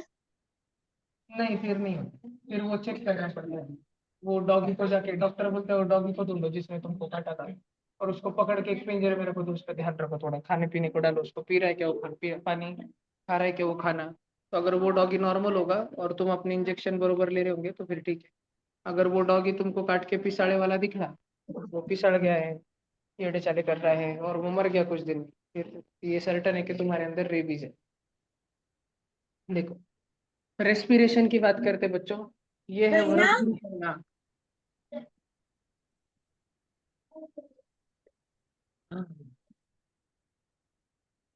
नहीं फिर नहीं होता, फिर वो चेक करना पड़ता है। वो डॉगी को जाके डॉक्टर बोलते हैं वो डॉगी को ढूंढो जिसने तुमको काटा था, और उसको पकड़ के एक पिंजरे में रखो, तो उसका ध्यान रखो, थोड़ा खाने पीने को डालो, उसको पी रहा है क्या वो पानी, खा रहा है क्या वो खाना। तो अगर वो डॉगी नॉर्मल होगा और तुम अपने इंजेक्शन बरोबर ले रहे होंगे तो फिर ठीक है। अगर वो डॉगी तुमको काट के पिसाड़े वाला दिखला, वो पिसड़ गया है, येड़े चाले कर रहा है और वो मर गया कुछ दिन में, फिर ये सर्टन है कि तुम्हारे अंदर रेबीज है। देखो, रेस्पिरेशन की बात करते बच्चों, ये है भैया वरद करना।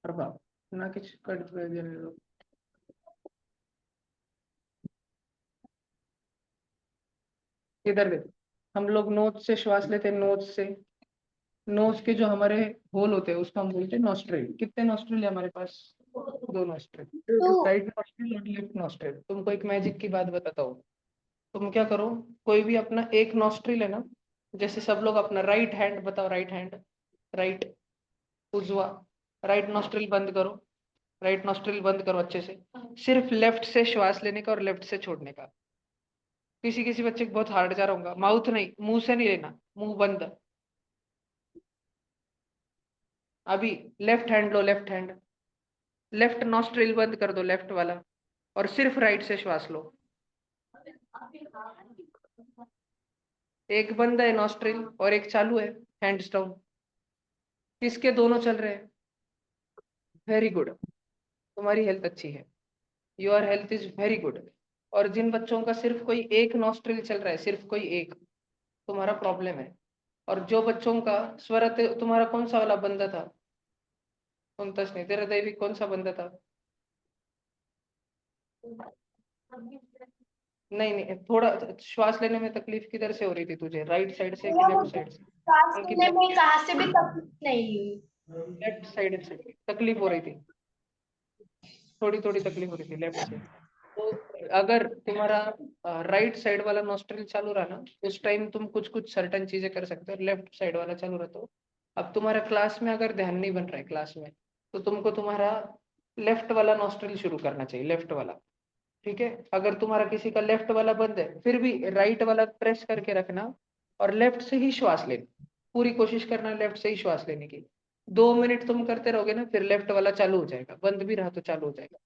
प्रभाव ना कुछ कट देने दो। इधर देखो, हम लोग नोज से श्वास लेते हैं, नोज से। नोज के जो हमारे होल होते हैं उसको हम बोलते हैं नॉस्ट्रिल। कितने नॉस्ट्रिल है हमारे पास? दो नॉस्ट्रिल, तो राइट नॉस्ट्रिल और लेफ्ट नॉस्ट्रिल। तुमको एक मैजिक की बात बताता हूँ। तुम क्या करो, कोई भी अपना एक नॉस्ट्रिल है ना, जैसे सब लोग अपना राइट हैंड बताओ, राइट हैंड, राइट, उजवा, राइट नॉस्ट्रिल बंद करो, राइट नॉस्ट्रिल बंद करो अच्छे से। सिर्फ लेफ्ट से श्वास लेने का और लेफ्ट से छोड़ने का। किसी किसी बच्चे को बहुत हार्ड जा रहा होगा, माउथ नहीं, मुंह से नहीं लेना, मुंह बंद। अभी लेफ्ट हैंड लो, लेफ्ट हैंड, लेफ्ट नॉस्ट्रिल बंद कर दो, लेफ्ट वाला, और सिर्फ राइट से श्वास लो। एक बंद है नॉस्ट्रिल और एक चालू है, हैंड्स डाउन। किसके दोनों चल रहे हैं? वेरी गुड, तुम्हारी हेल्थ अच्छी है, your health is very good. और जिन बच्चों का सिर्फ कोई एक नॉस्ट्रिल चल रहा है, सिर्फ कोई एक, तुम्हारा प्रॉब्लम है। और जो बच्चों का स्वर, तुम्हारा कौन सा वाला बंदा था? सुनता नहीं, तेरा दैवी कौन सा बंदा था? नहीं नहीं, थोड़ा श्वास लेने में तकलीफ किधर से हो रही थी तुझे, राइट साइड से कि भैया लेफ्ट मुझे साइड से? सांस अंकिता, लेने में कहाँ से भी तकलीफ नहीं हुई। लेफ्ट साइड से तकलीफ हो रही थी, थोड़ी थोड़ी तकलीफ हो रही थी लेफ्ट से। तो अगर तुम्हारा राइट साइड वाला नॉस्ट्रिल चालू रहा ना, उस टाइम तुम कुछ कुछ सर्टन चीजें कर सकते हो। लेफ्ट साइड वाला चालू रहा तो, अब तुम्हारा क्लास में अगर ध्यान नहीं बन रहा है क्लास में, तो तुमको तुम्हारा लेफ्ट वाला नॉस्ट्रिल शुरू करना चाहिए, लेफ्ट वाला। ठीक है, अगर तुम्हारा किसी का लेफ्ट वाला बंद है, फिर भी राइट वाला प्रेस करके रखना और लेफ्ट से ही श्वास लेना। पूरी कोशिश करना लेफ्ट से ही श्वास लेने की। 2 मिनट तुम करते रहोगे ना, फिर लेफ्ट वाला चालू हो जाएगा, बंद भी रहा तो चालू हो जाएगा।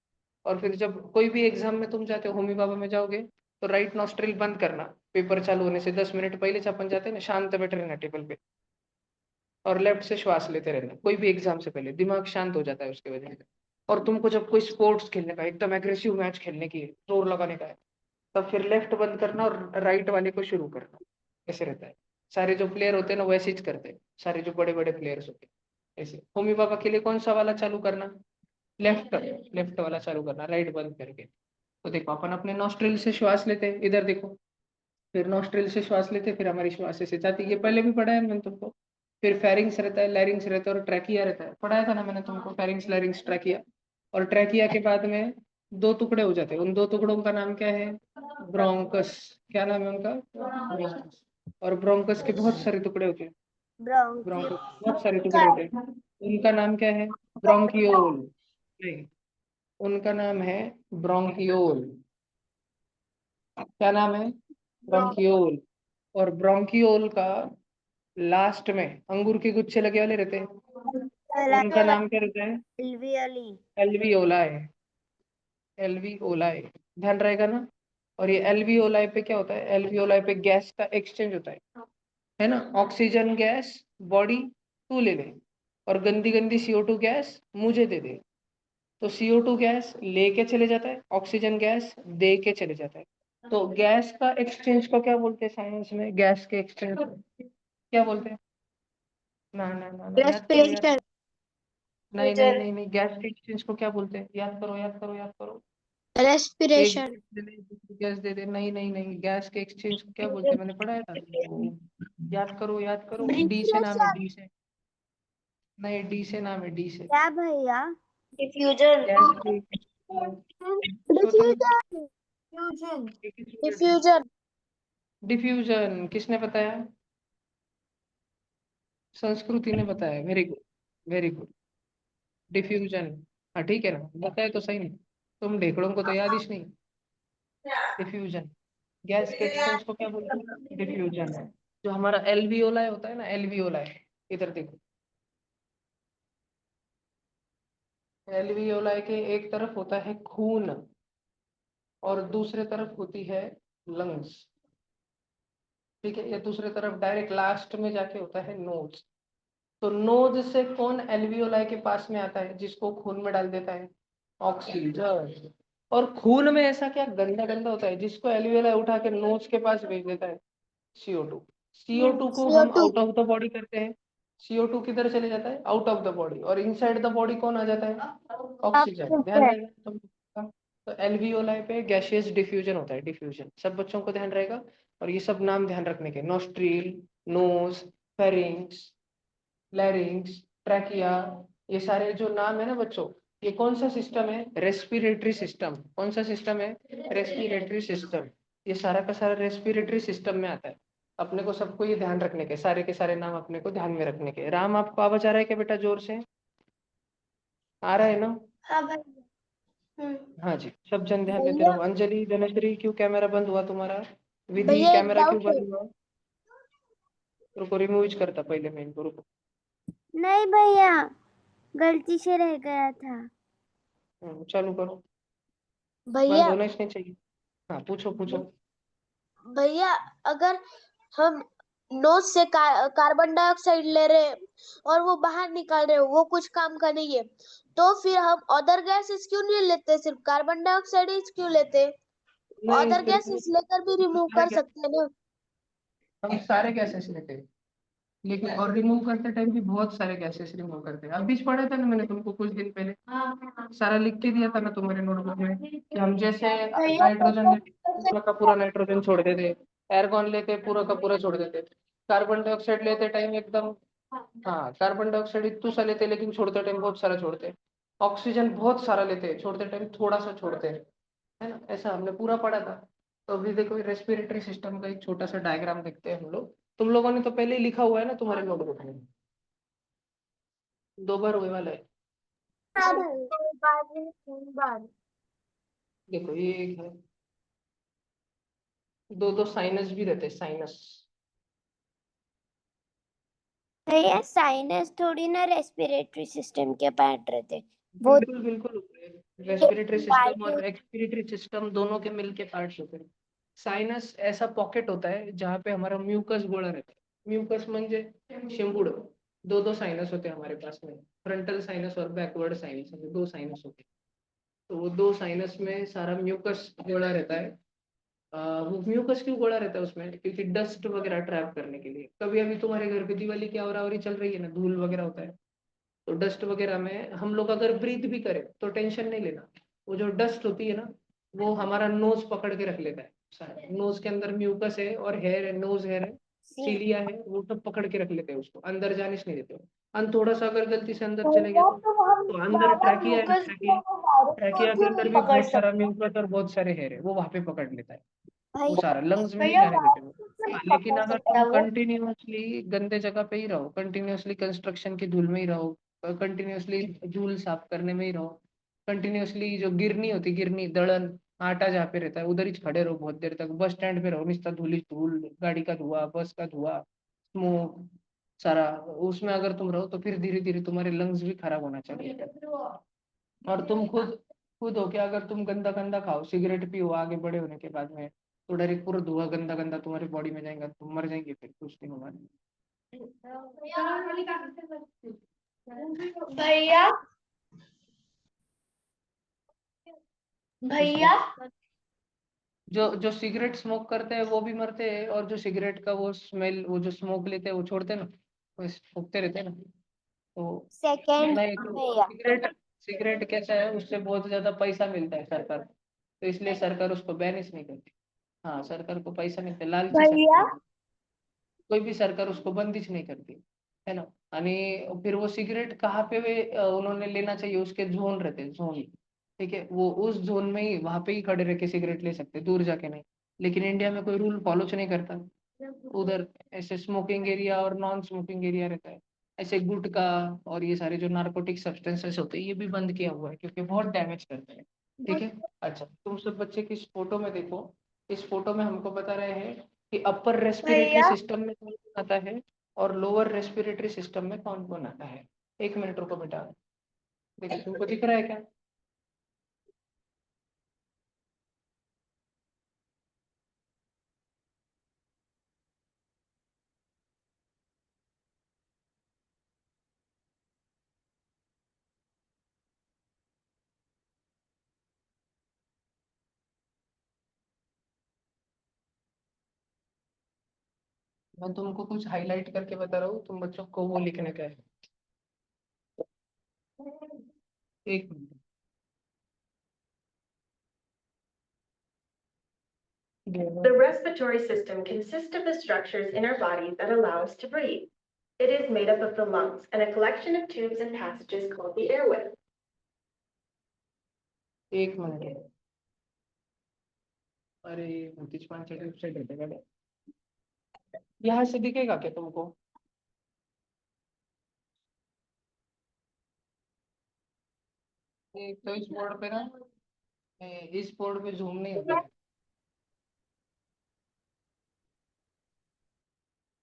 और फिर जब कोई भी एग्जाम में तुम जाते हो, होमी बाबा में जाओगे, तो राइट नॉस्ट्रिल बंद करना, पेपर चालू होने से 10 मिनट पहले छपन जाते हैं ना, शांत बैठे रहना टेबल पे, और लेफ्ट से श्वास लेते रहना। कोई भी एग्जाम से पहले दिमाग शांत हो जाता है उसके वजह से। और तुमको जब कोई स्पोर्ट्स खेलने का, एकदम एग्रेसिव मैच खेलने की जोर लगाने का है, तब फिर लेफ्ट बंद करना और राइट वाले को शुरू करना। ऐसे रहता है। सारे जो प्लेयर होते हैं ना, वैसे ही करते हैं, सारे जो बड़े बड़े प्लेयर्स होते हैं ऐसे। होमी बाबा के लिए कौन सा वाला चालू करना? लेफ्ट, लेफ्ट वाला चालू करना, राइट बंद करके। तो देखो, अपन अपने नॉस्ट्रिल से श्वास लेते हैं, इधर देखो, फिर नॉस्ट्रिल से श्वास लेते हैं, फिर हमारी श्वास ऐसे जाती है, ये पहले भी पढ़ा है मैंने तुमको। फिर फेरिंग्स रहता है, लैरिंग्स रहता है और ट्रैकिया रहता है, पढ़ाया था ना मैंने तुमको, फेरिंग्स, लैरिंग्स, ट्रैकिया। और ट्रैकिया के बाद में दो टुकड़े हो जाते हैं, उन दो टुकड़ों का नाम क्या है? ब्रोंकस। क्या नाम है उनका? ब्रोंकस। और ब्रोंकस के बहुत सारे टुकड़े होते हैं, ब्रोंकस बहुत सारे टुकड़े होते हैं। उनका नाम क्या है? ब्रोंकियोल। नहीं, उनका नाम है ब्रोंकियोल। क्या नाम है? ब्रोंकियोल। और ब्रोंकियोल का लास्ट में अंगूर के गुच्छे लगे वाले रहते हैं, उनका नाम क्या रहता है? एल्वियोली। एल्वियोलाई। एल्वियोलाई, ध्यान रहेगा ना। और ये एल्वियोलाई पे क्या होता है? एल्वियोलाई पे गैस का एक्सचेंज होता है ना। ऑक्सीजन गैस बॉडी तू ले ले, और गंदी गंदी CO2 गैस मुझे दे दे। तो CO2 गैस लेके चले जाता है, ऑक्सीजन गैस दे के चले जाता है। तो गैस का एक्सचेंज को क्या बोलते हैं साइंस में? गैस के एक्सचेंज को क्या बोलते हैं? ना ना ना ना, याद करो याद। नहीं नहीं नहीं नहीं, गैस के एक्सचेंज को क्या बोलते हैं? याद करो याद करो याद करो। एक रेस्पिरेशन। गैस दे दे, दूसरी गैस दे दे। नहीं नहीं नहीं, गैस के एक्सचेंज को क्या बोलते हैं? मैंने पढ़ाया था तुमको। याद करो याद करो, डी से नाम है, डी से। नहीं, डी से नाम है, डी से। क्या भैया? डिफ्यूजन। गैस के डिफ्यूजन। डिफ्यूजन किसने बताया? संस्कृति ने बताया। Very good, very good. Diffusion, हाँ ठीक है ना, बताया तो सही नहीं। तुम ढेकड़ों को तो याद ही नहीं। डिफ्यूजन, गैस के एक्सचेंज को क्या बोलते हैं? डिफ्यूजन है। जो हमारा एल्वियोलाई होता है ना, एल्वियोलाई, इधर देखो। एल्वियोलाई के एक तरफ होता है खून, और दूसरे तरफ होती है लंग्स। ठीक है, ये दूसरे तरफ डायरेक्ट लास्ट में जाके होता है नोज। तो नोज से कौन एल्वियोलाई के पास में आता है, जिसको खून में डाल देता है? ऑक्सीजन। और खून में ऐसा क्या गंदा गंदा होता है जिसको एल्वियोलाई उठा के नोज के पास भेज देता है? CO2। CO2 को हम CO2। Out of the body करते हैं। CO2 किधर चले जाता है? Out of the body. और इनसाइड द बॉडी कौन आ जाता है? ऑक्सीजन। ध्यान रहेगा तुम। तो एल्वियोलाई पे गैसियस डिफ्यूजन होता है, डिफ्यूजन। सब बच्चों को ध्यान रहेगा। और ये सब नाम ध्यान रखने के, nostril, nose, pharynx, larynx, trachea, ये सारे जो नाम है ना बच्चों, ये कौन सा सिस्टम है? Respiratory system. कौन सा सिस्टम है? Respiratory system. ये सारा का सारा रेस्पिरेटरी सिस्टम में आता है। अपने को सबको ये ध्यान रखने के, सारे के सारे नाम अपने को ध्यान में रखने के। राम, आपको आवाज आ रहा है क्या बेटा? जोर से आ रहा है ना? हाँ भाई। हाँ जी, सब जन ध्यान देते भैया। रहो। अंजलि, धनश्री, क्यों कैमरा बंद हुआ तुम्हारा? विधि, भैया एक कैमरा क्यों डाउट है। बंद हुआ? रुको, रिमूव करता पहले मैं इनको, रुको। नहीं भैया, गलती से रह गया था। चालू करो। बंद भैया। होना ही नहीं चाहिए। हाँ, पूछो पूछो। भैया, अगर हम नोज से कार्बन डाइऑक्साइड ले रहे हैं और वो बाहर निकाल रहे हो, वो कुछ काम का नहीं है, तो फिर हम अदर गैसेस क्यों नहीं लेते? सिर्फ कार्बन डाइऑक्साइड ही क्यों लेते? नहीं, अदर सिर्फ गैसेस लेकर भी रिमूव सारे कर सकते हैं ना? हम सारे गैसेस लेते हैं, लेकिन और रिमूव करते टाइम भी बहुत सारे गैसेस रिमूव करते हैं। अभी पढ़ा था ना मैंने तुमको कुछ दिन पहले, सारा लिख के दिया था ना तुम्हारे नोटबुक में, कि हम जैसे भैया नाइट्रोजन लेते पूरा का पूरा नाइट्रोजन छोड़ देते, एर्गॉन लेते पूरा का पूरा छोड़ देते, कार्बन डाइऑक्साइड लेते टाइम एकदम, हाँ कार्बन डाइऑक्साइड इतना सा लेते लेकिन छोड़ते टाइम बहुत सारा छोड़ते, ऑक्सीजन बहुत सारा लेते छोड़ते टाइम थोड़ा सा छोड़ते हैं, है ना। ऐसा हमने पूरा पढ़ा था। तो अभी देखो, रेस्पिरेटरी सिस्टम का एक छोटा सा डायग्राम देखते हैं हम लोग। तुम लोगों ने तो पहले ही लिखा हुआ है ना तुम्हारे नोटबुक में, 2 बार हुए वाला है। देखो ये एक है, दो दो साइनस भी रहते हैं, साइनस। भैया साइनस थोड़ी ना रेस्पिरेटरी सिस्टम के पार्ट रहते, वो बिल्कुल बिल्कुल, रेस्पिरेटरी सिस्टम और एक्सपिरेटरी सिस्टम दोनों के मिलके पार्ट्स होते हैं। साइनस ऐसा पॉकेट होता है जहाँ पे हमारा म्यूकस गोळा रहता है। म्यूकस म्हणजे शिंबूड। दो दो साइनस होते हैं हमारे पास में, फ्रंटल साइनस और बैकवर्ड साइनस, 2 साइनस होते हैं। तो वो 2 साइनस में सारा म्यूकस गोळा रहता है। वो म्यूकस क्यों गोळा रहता है उसमें? क्योंकि डस्ट वगैरह ट्रैप करने के लिए। कभी अभी तुम्हारे घर पे दिवाली की आवरावरी चल रही है ना, धूल वगैरह होता है, तो डस्ट वगैरह में हम लोग अगर ब्रीथ भी करें तो टेंशन नहीं लेना। वो जो डस्ट होती है ना, वो हमारा नोज पकड़ के रख लेता है। नोज के अंदर म्यूकस है और हेयर है, नोज हेयर है, सिलिया है, वो सब पकड़ के रख लेते हैं, उसको अंदर जाने से नहीं देते हो। थोड़ा सा अगर गलती से अंदर चले गए तो अंदर ज्यादा ट्रैकिया है ना, म्यूकस ट्रैकिया के क्यों अंदर नहीं भी पकड़ बहुत सारा सकते? म्यूकस और बहुत सारे हेयर है, वो वहां पे पकड़ लेता है। वो भैया। सारा लंग्स में नहीं भैया जाने देते वो। हाँ, लेकिन पकड़ अगर सकता तुम है वो। कंटिन्यूअसली गंदे जगह पे ही रहो, कंटिन्यूअसली कंस्ट्रक्शन की धूल में ही रहो, कंटिन्यूअसली जूल साफ करने में ही रहो, कंटिन्यूअसली जो गिरनी होती, गिरनी दड़न आटा जहाँ पे रहता है उधर ही खड़े रहो बहुत देर तक, बस स्टैंड पे रहो, निस्ता धूल धूल, गाड़ी का धुआं, बस का धुआं, स्मोक सारा, उसमें अगर तुम रहो तो फिर धीरे धीरे तुम्हारे लंग्स भी खराब होना चाहिए। और तुम खुद खुद हो क्या, अगर तुम गंदा गंदा खाओ, सिगरेट पियो आगे बड़े होने के बाद में, तो डायरेक्ट पूरा धुआं गंदा गंदा तुम्हारी बॉडी में जाएगा, तुम मर जाएंगे फिर कुछ दिनों बाद। भैया भैया जो जो सिगरेट स्मोक करते हैं वो भी मरते हैं, और जो सिगरेट का वो स्मेल, वो जो स्मोक लेते हैं वो छोड़ते हैं ना, वो फूकते रहते हैं ना, तो सेकंड नहीं तो भैया सिगरेट, सिगरेट कैसा है, उससे बहुत ज्यादा पैसा मिलता है सरकार को, तो इसलिए सरकार उसको बैनिश नहीं करती। हाँ, सरकार को पैसा मिलता है, लालची सरकार भैया है, कोई भी सरकार उसको बंदिश नहीं करती है ना। आणि फिर वो सिगरेट कहाँ पे उन्होंने लेना चाहिए, उसके जोन रहते हैं, जोन, ठीक है, वो उस जोन में ही वहां पे ही खड़े रह के सिगरेट ले सकते, दूर जाके नहीं। लेकिन इंडिया में कोई रूल फॉलो नहीं करता, उधर ऐसे स्मोकिंग एरिया और नॉन स्मोकिंग एरिया रहता है, ऐसे गुटखा और ये सारे जो नार्कोटिक सब्सटेंसेस होते हैं ये भी बंद किया हुआ है, क्योंकि बहुत डैमेज करते हैं, ठीक है। अच्छा, तुम सब बच्चे की इस फोटो में देखो, इस फोटो में हमको बता रहे हैं कि अपर रेस्पिरेटरी भैया सिस्टम में कौन कौन आता है और लोअर रेस्पिरेटरी सिस्टम में कौन कौन आता है। 1 मिनट रुको बेटा, देखो तुमको दिख रहा है क्या। मैं तुमको कुछ हाईलाइट करके बता रहा हूँ, तुम बच्चों को वो लिखने का है। 1 minute The respiratory system consists of the structures in our bodies that allow us to breathe. It is made up of the lungs and a collection of tubes and passages called the airway. 1 minute, अरे मोतीज पान से website रहता, यहाँ से दिखेगा क्या तुमको। एक तो इस बोर्ड पे ना, इस बोर्ड पे जूम नहीं होता है।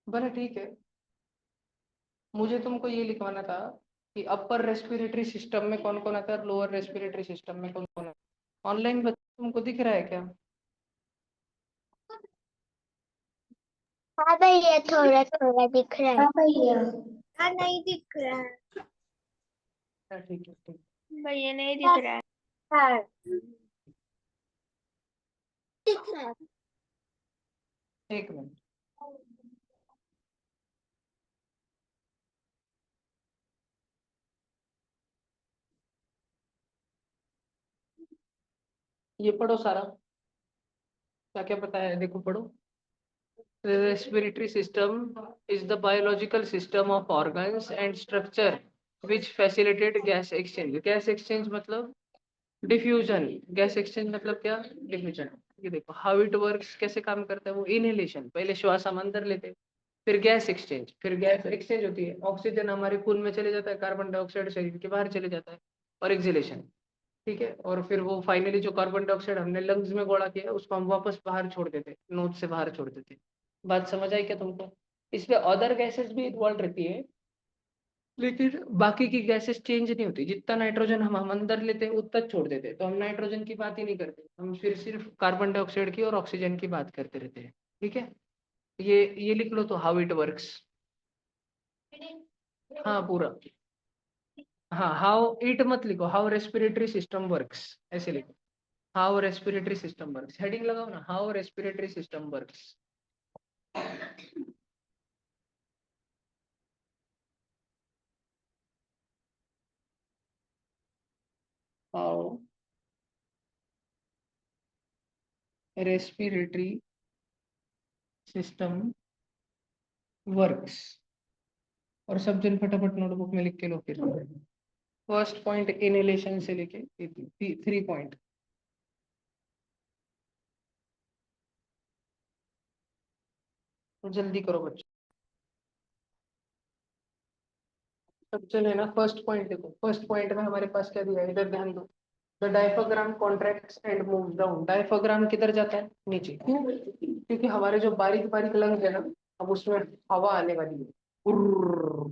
बड़ा ठीक है, मुझे तुमको ये लिखवाना था कि अपर रेस्पिरेटरी सिस्टम में कौन कौन आता है, लोअर रेस्पिरेटरी सिस्टम में कौन कौन आता है। ऑनलाइन तुमको दिख रहा है क्या। हाँ भैया थोड़ा थोड़ा दिख रहा है भैया। हाँ नहीं दिख रहा है हाँ, ठीक है, ठीक भैया नहीं दिख रहा है। हाँ दिख रहा है 1 मिनट। ये पढ़ो सारा, क्या क्या पता है देखो पढ़ो। Respiratory system is the biological system of organs and structure which facilitate gas exchange. gas exchange मतलब डिफ्यूजन, गैस एक्सचेंज मतलब क्या, डिफ्यूजन। ये देखो हाउ इट वर्क्स, कैसे काम करता है वो। इनहेलेशन, पहले श्वास हम अंदर लेते हैं, फिर गैस एक्सचेंज, फिर गैस एक्सचेंज होती है, ऑक्सीजन हमारे खून में चले जाता है, कार्बन डाइऑक्साइड शरीर के बाहर चले जाता है, और एक्सहेलेशन, ठीक है। और फिर वो फाइनली जो कार्बन डाइऑक्साइड हमने लंग्स में गोला किया उसको हम वापस बाहर छोड़ देते, नोज से बाहर छोड़ देते। बात समझ आई क्या तुमको। इसमें अदर गैसेस भी इन्वॉल्व रहती है, लेकिन बाकी की गैसेस चेंज नहीं होती, जितना नाइट्रोजन हम अंदर लेते हैं उतना छोड़ देते हैं, तो हम नाइट्रोजन की बात ही नहीं करते, हम फिर सिर्फ कार्बन डाइऑक्साइड की और ऑक्सीजन की बात करते रहते हैं, ठीक है। ये लिख लो तो, हाउ इट वर्क्स। हाँ पूरा, हाँ हाउ इट मत लिखो, हाउ रेस्पिरेटरी सिस्टम वर्क्स ऐसे लिखो। How respiratory system works, heading लगाओ ना, how respiratory system works. How respiratory system works, और सब जन फटाफट नोटबुक में लिख के लो फिर। फर्स्ट पॉइंट इनहेलेशन से लेके 3 पॉइंट, तो जल्दी करो बच्चों, अब चले ना, फर्स्ट पॉइंट देखो, फर्स्ट पॉइंट में हमारे पास क्या दिया है, इधर ध्यान दो। The diaphragm contracts and move down. Diaphragm किधर जाता है, नीचे। क्यों? क्योंकि हमारे जो बारीक बारीक लंग्स है ना, अब उसमें हवा आने वाली है। उर्र।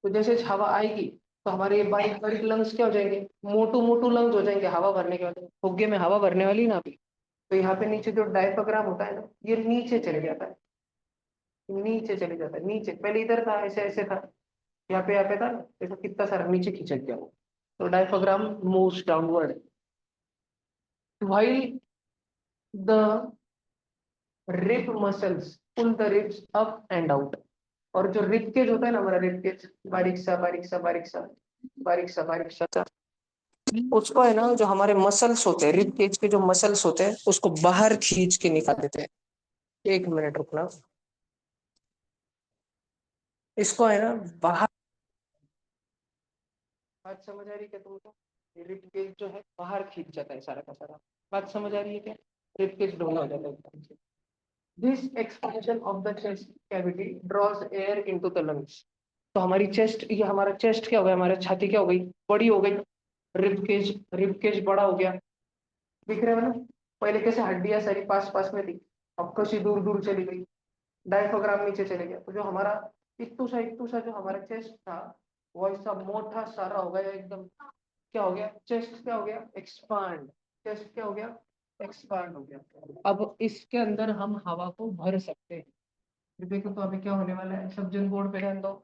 तो जैसे हवा आएगी तो हमारे ये बारीक बारीक लंग्स क्या हो जाएंगे, मोटू मोटू लंग्स हो जाएंगे हवा भरने के बाद। फुग्गे में हवा भरने वाली ना अभी, तो यहाँ पे नीचे जो डायफ्राम होता है ना, ये नीचे चले जाता है, नीचे चले जाता है। नीचे पहले इधर था, ऐसे ऐसे था, यहाँ पे था ना, देखो कितना सारा नीचे खिंचक गया वो। तो diaphragm moves downward while the rib muscles pull the ribs up and out। और जो रिब केज होता है ना हमारा, रिब केज बारीक सा बारीक सा बारीक सा बारीक सा बारीक सा, उसको है ना, जो हमारे मसल्स होते हैं, रिब केज के जो मसल्स होते हैं, उसको बाहर खींच के निकाल देते हैं। एक मिनट रुकना, इसको है ना बाहर, बात समझ आ रही है क्या तुमको? रिब केज जो है बाहर खींच जाता है सारा का सारा। बात समझ आ रही है क्या? रिब केज ढोला हो जाता है एकदम से। This expansion of the chest cavity draws air into the lungs। तो हमारी चेस्ट, ये हमारा चेस्ट क्या हो गया, हमारा छाती क्या हो गई, बड़ी हो गई। रिब केज बड़ा हो गया, दिख रहा है ना? पहले कैसे हड्डियां सारी पास पास में थी, अब कसी दूर दूर चली गई, डायफ्राम नीचे चले गया। तो जो हमारा इत्तू सा जो हमारा चेस्ट था, वो ऐसा मोटा सारा हो गया एकदम। क्या हो गया, चेस्ट क्या हो गया, एक्सपांड। चेस्ट क्या हो गया, एक्सपांड हो गया। अब इसके अंदर हम हवा को भर सकते हैं। फिर देखो तो अभी क्या होने वाला है, सब जन बोर्ड पे ध्यान दो।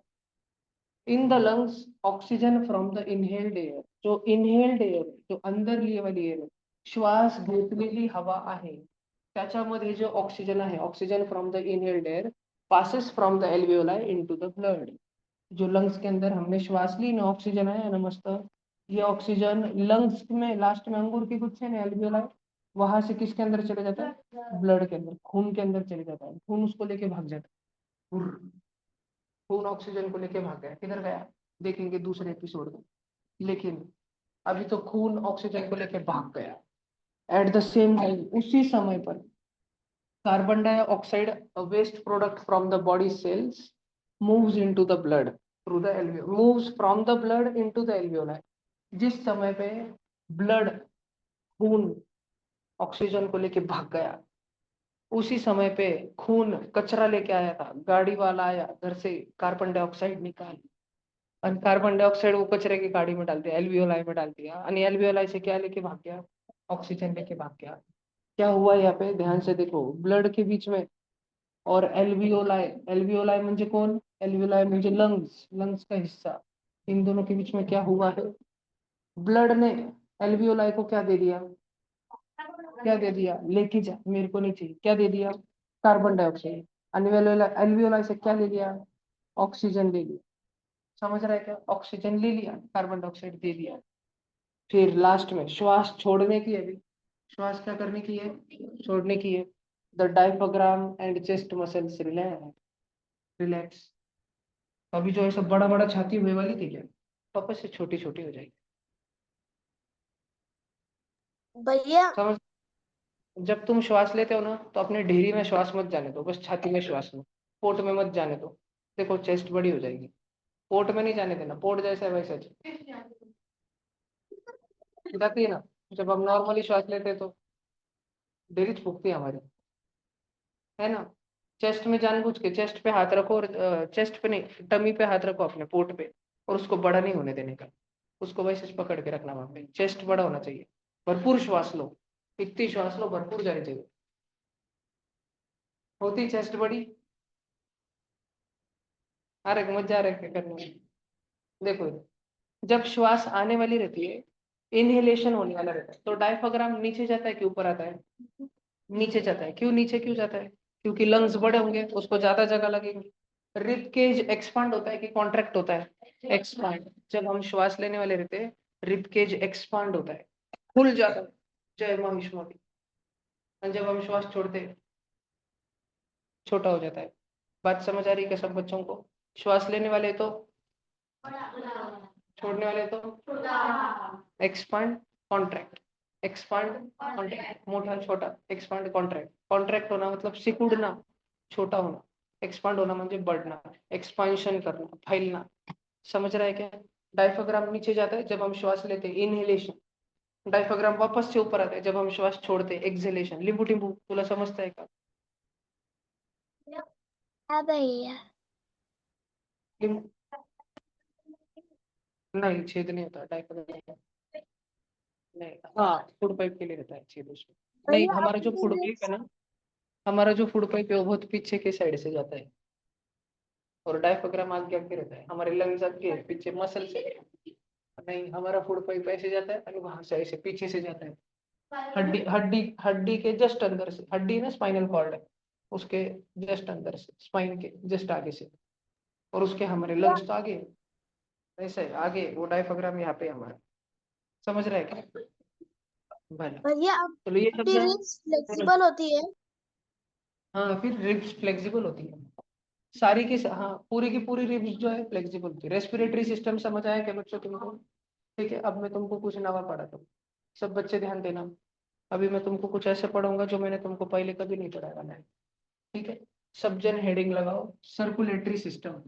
In the lungs oxygen from the inhaled air, जो इनहेल्ड एयर, जो अंदर लिए वाली एयर, श्वास घेतलेली हवा आहे, त्याच्यामध्ये जो ऑक्सीजन आहे, oxygen from the inhaled air passes from the alveoli into the blood. जो लंग्स के अंदर हमने श्वास ली ना, ऑक्सीजन आया ना मस्त, ये ऑक्सीजन लंग्स में लास्ट में अंगूर की गुच्छे ने एल्वियोलाई, वहां से किसके अंदर चले जाता है, ब्लड के अंदर, खून के अंदर चले जाता है। खून उसको लेके भाग जाता है। उर्र। खून ऑक्सीजन को लेके भाग गया, किधर गया देखेंगे दूसरे एपिसोड में। लेकिन अभी तो खून ऑक्सीजन को लेके भाग गया। एट द सेम टाइम, उसी समय पर carbon dioxide, waste product from the body cells, moves into the blood through the alveoli, moves from the blood into the alveoli. जिस समय पे ब्लड, खून ऑक्सीजन को लेके भाग गया, उसी समय पे खून कचरा लेके आया था, गाड़ी वाला आया घर से कार्बन डाइऑक्साइड निकाल, और कार्बन डाइऑक्साइड वो कचरे की गाड़ी में डाल दिया, एल्वियोलाई में डाल दिया, और एल्वियोलाई से क्या लेके भाग गया, ऑक्सीजन लेके भाग गया। क्या हुआ यहाँ पे, ध्यान से देखो, ब्लड के बीच में और एल्वियोलाई, एल्वियोलाई म्हणजे कौन, एल्वियोलाई म्हणजे लंग्स, लंग्स का हिस्सा, इन दोनों के बीच में क्या हुआ है, ब्लड ने एल्वियोलाई को क्या दे दिया, क्या दे दिया, लेके जा मेरे को नहीं चाहिए, क्या दे दिया, कार्बन डाइऑक्साइड। एल्वियोलाई से क्या ले लिया, ऑक्सीजन ले लिया। समझ रहा है क्या, ऑक्सीजन ले लिया, कार्बन डाइऑक्साइड दे दिया। फिर लास्ट में श्वास छोड़ने की है, अभी श्वास क्या करने की है, छोड़ने की है। The diaphragm and chest muscles relax. अभी जो है सब बड़ा बड़ा छाती हुए वाली थी क्या, वापस से छोटी छोटी हो जाएगी। भैया समझ? जब तुम श्वास लेते हो ना, तो अपने ढेरी में श्वास मत जाने दो, बस छाती में श्वास लो, पोट में मत जाने दो। देखो चेस्ट बड़ी हो जाएगी, पोट में नहीं जाने देना, पोट जैसा है वैसा जाती है ना। जब हम नॉर्मली श्वास लेते हैं तो ढेरी फूकती है हमारी, है ना। चेस्ट में जानबूझ के चेस्ट पे हाथ रखो, और चेस्ट पे नहीं, टमी पे हाथ रखो अपने पोट पे, और उसको बड़ा नहीं होने देने का, उसको वैसे पकड़ के रखना वहां पे। चेस्ट बड़ा होना चाहिए, भरपूर श्वास लो, इतनी श्वास लो, भरपूर जानी चाहिए। होती चेस्ट बड़ी, अरे मजा आ रहा है करने में। देखो, जब श्वास आने वाली रहती है, इनहेलेशन होने वाला रहता है, तो डायफ्राम नीचे जाता है कि ऊपर आता है, नीचे जाता है। क्यों नीचे क्यों जाता है, क्योंकि लंग्स बड़े होंगे, उसको ज्यादा जगह लगेगी। रिब केज एक्सपांड होता है कि कॉन्ट्रैक्ट होता है, एक्सपांड। जब हम श्वास लेने वाले रहते हैं, रिब केज एक्सपांड होता है, खुल जाता है, जय महिष्मा की। और जब हम श्वास छोड़ते हैं, छोटा हो जाता है। बात समझ आ रही है क्या सब बच्चों को? श्वास लेने वाले तो, छोड़ने वाले तो एक्सपांड कॉन्ट्रैक्ट, एक्सपांड कॉन्ट्रैक्ट, मोटा छोटा, एक्सपांड कॉन्ट्रैक्ट। कॉन्ट्रैक्ट होना मतलब सिकुड़ना, छोटा होना। एक्सपांड होना म्हणजे बढ़ना, एक्सपांशन करना, फैलना। समझ रहा है क्या? डायफ्राम नीचे जाता है जब हम श्वास लेते हैं, इनहेलेशन. डायफ्राम वापस से ऊपर आता है जब हम श्वास छोड़ते हैं, एक्सहेलेशन. लिंबू टिंबू तुला समजता है का? हाँ भैया. लिंबू नहीं, छेद नहीं होता डायफ्राम. नहीं, हाँ, फूड पाइप के लिए रहता है छेद उसमें. नहीं, भैया हमारा जो अपनी फूड पाइप lips- है ना, हमारा जो फूड पाइप है वो बहुत पीछे के साइड से जाता है, और डायफ्राम आगे आगे रहता है. हमारे लंग्स आगे पीछे मसल से. नहीं, हमारा फूड पाइप ऐसे जाता है और वहां से ऐसे पीछे से जाता है. हड्डी हड्डी हड्डी के जस्ट अंदर से. हड्डी ना स्पाइनल कॉर्ड है, उसके जस्ट अंदर से, स्पाइन के जस्ट आगे से. और उसके हमारे लंग्स तो आगे, ऐसे आगे वो डायफ्राम यहाँ पे है हमारा. समझ रहे हैं क्या? भला भैया चलो ये अपनी समझा. लिप्स फ्लेक्सिबल होती है. हाँ, फिर रिब्स फ्लेक्सिबल होती है सारी की. हाँ, पूरी की पूरी रिब्स जो है फ्लेक्सिबल होती है. रेस्पिरेटरी सिस्टम समझ आया क्या बच्चों तुमको? ठीक है, अब मैं तुमको कुछ नवा पढ़ा दूँ. सब बच्चे ध्यान देना. अभी मैं तुमको कुछ ऐसे पढ़ाऊंगा जो मैंने तुमको पहले कभी नहीं पढ़ाया है. ठीक है, सब जन हेडिंग लगाओ. Circulatory system.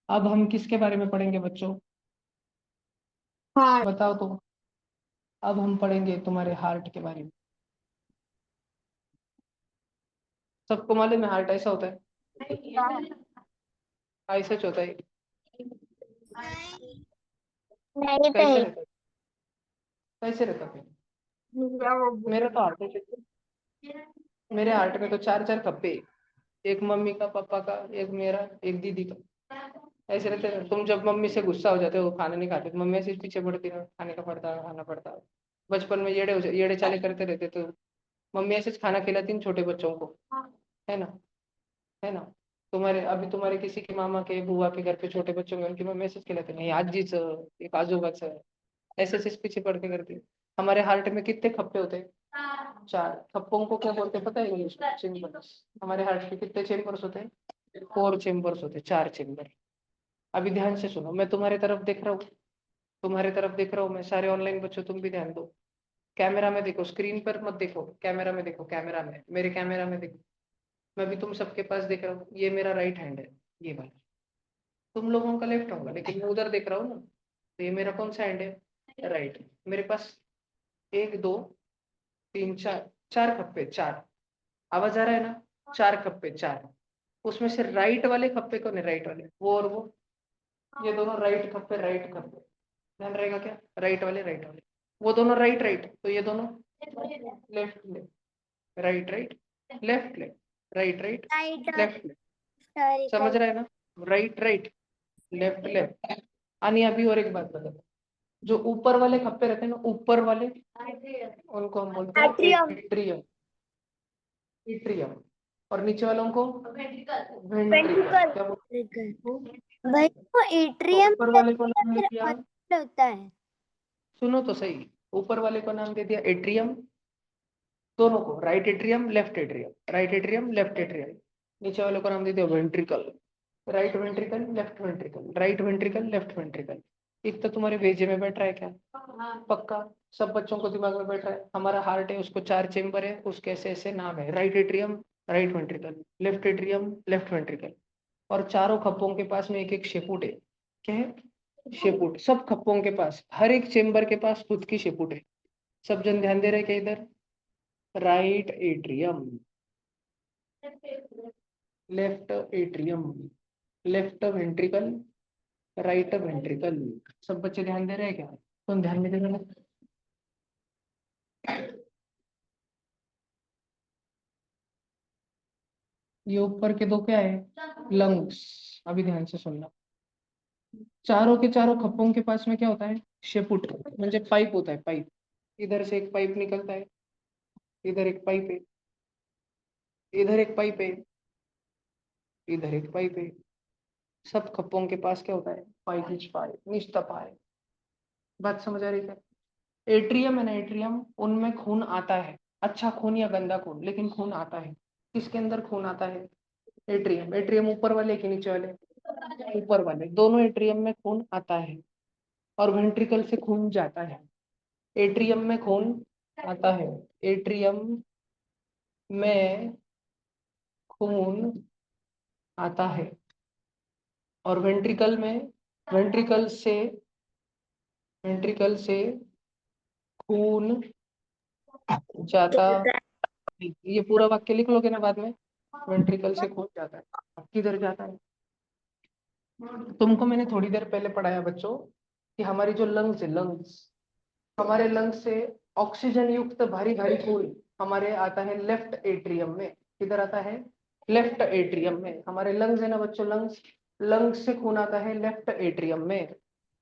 अब हम किसके बारे में पढ़ेंगे बच्चों? हाँ. बताओ तो. अब हम पढ़ेंगे तुम्हारे हार्ट के बारे में. सबको मालूम है हार्ट ऐसा होता है, ऐसा होता है. नहीं कैसे नहीं. रहता है? कैसे रहता है? मेरा तो हार्ट है, मेरे हार्ट में तो चार चार कप्पे. एक मम्मी का, पापा का, एक मेरा, एक दीदी का. ऐसे रहते हैं. तुम जब मम्मी से गुस्सा हो जाते हो, खाना नहीं खाते, तो मम्मी ऐसे पीछे पड़ती है, खाने का पड़ता है, खाना पड़ता है. बचपन में येड़े चाले करते रहते, तो मम्मी ऐसे खाना खिलाती है छोटे बच्चों को, है ना? है ना? तुम्हारे अभी तुम्हारे किसी के मामा के, बुआ के घर पे छोटे बच्चों में उनकी मम्मी ऐसे खिलाते नहीं, आजीच एक आजोबाच ऐसे ऐसे पीछे पड़ के करती है. हमारे हार्ट में कितने खप्पे होते हैं? चार. खप्पों को क्या बोलते हैं पता है? इंग्लिश में चेम्बर्स. हमारे हार्ट के कितने चेम्बर्स होते हैं? 4 चेम्बर्स होते हैं, 4 चेम्बर. अभी ध्यान से सुनो, मैं तुम्हारी तरफ देख रहा हूँ, तुम्हारी तरफ देख रहा हूँ मैं. सारे ऑनलाइन बच्चों तुम भी ध्यान दो. कैमरा में देखो, स्क्रीन पर मत देखो, कैमरा में देखो. कैमरा में, मेरे कैमरा में देखो. मैं भी तुम सबके पास देख रहा हूँ. ये मेरा राइट हैंड है, ये वाला. तुम लोगों का लेफ्ट होगा, लेकिन मैं उधर देख रहा हूँ ना. तो ये मेरा कौन सा हैंड है? राइट. मेरे पास 1 2 3 4, 4 खप्पे, 4. आवाज आ रहा है ना? 4 खप्पे, 4. उसमें से राइट वाले खप्पे कौन है? राइट वाले, वो और वो. ये दोनों राइट खप्पे, राइट खप्पे. ध्यान रहेगा क्या? राइट वाले, राइट वाले. वो दोनों राइट राइट, तो ये दोनों left left. Right right, left left. Right right, left left. समझ रहा है ना? Right right, left left. आणि अभी और एक बात बता, जो ऊपर वाले खप्पे रहते हैं ना, ऊपर वाले, उनको हम बोलते हैं एट्रियम. एट्रियम. एट्रियम. और नीचे वालों को वेंट्रिकल. वेंट्रिकल. क्या बोलते हैं? भाई वो तो एट्रियम ऊपर वाले को नाम दे दिया, होता है. सुनो तो सही. ऊपर वाले को नाम दे दिया एट्रियम. दोनों को, right atrium, left atrium, right atrium, left atrium. नीचे वाले को नाम दे दिया ventricle. Right ventricle, left ventricle, right ventricle, left ventricle. इतना तुम्हारे भेजे में बैठ रहा है क्या? पक्का सब बच्चों को दिमाग में बैठ रहा है. हमारा हार्ट है, उसको 4 चेम्बर है, उसके ऐसे ऐसे नाम है. Right atrium, right ventricle, left atrium, left ventricle. और चारों खप्पों के पास में एक एक शेपुट है. क्या है? शेपुट. सब खप्पों के पास, हर एक चेम्बर के पास खुद की शेपुट है. सब जन ध्यान दे रहे हैं क्या इधर? Right atrium, left atrium, left ventricle, right ventricle. सब बच्चे ध्यान दे रहे हैं क्या? कौन ध्यान नहीं दे रहे हैं? ये ऊपर के दो क्या है? लंग्स. अभी ध्यान से सुनना. चारों के चारों खप्पों के पास में क्या होता है? शेपुट. म्हणजे पाइप होता है, पाइप. इधर से एक पाइप निकलता है, इधर एक पाइप है, इधर एक पाइप है, इधर एक पाइप है. सब खप्पों के पास क्या होता है? पाइप. पाइप निष्ठा है. बात समझ आ रही है? एट्रियम है ना, एट्रियम, उनमें खून आता है. अच्छा खून या गंदा खून, लेकिन खून आता है. किसके अंदर खून आता है? एट्रियम. एट्रियम ऊपर वाले कि नीचे वाले? ऊपर वाले. दोनों एट्रियम में खून आता है. और वेंट्रिकल से खून जाता है। एट्रियम में खून आता है, एट्रियम में खून आता है। और वेंट्रिकल में, वेंट्रिकल से खून जाता। ये पूरा वाक्य लिख लोगे ना बाद में। वेंट्रिकल से खून जाता है, अब किधर जाता है? तुमको मैंने थोड़ी देर पहले पढ़ाया बच्चों कि हमारी जो लंग्स है, लंग्स, हमारे लंग्स से ऑक्सीजन युक्त भारी भारी खून हमारे आता है लेफ्ट एट्रियम में। किधर आता है? लेफ्ट एट्रियम में। हमारे लंग्स है ना बच्चों, लंग्स, लंग्स से खून आता है लेफ्ट एट्रियम में।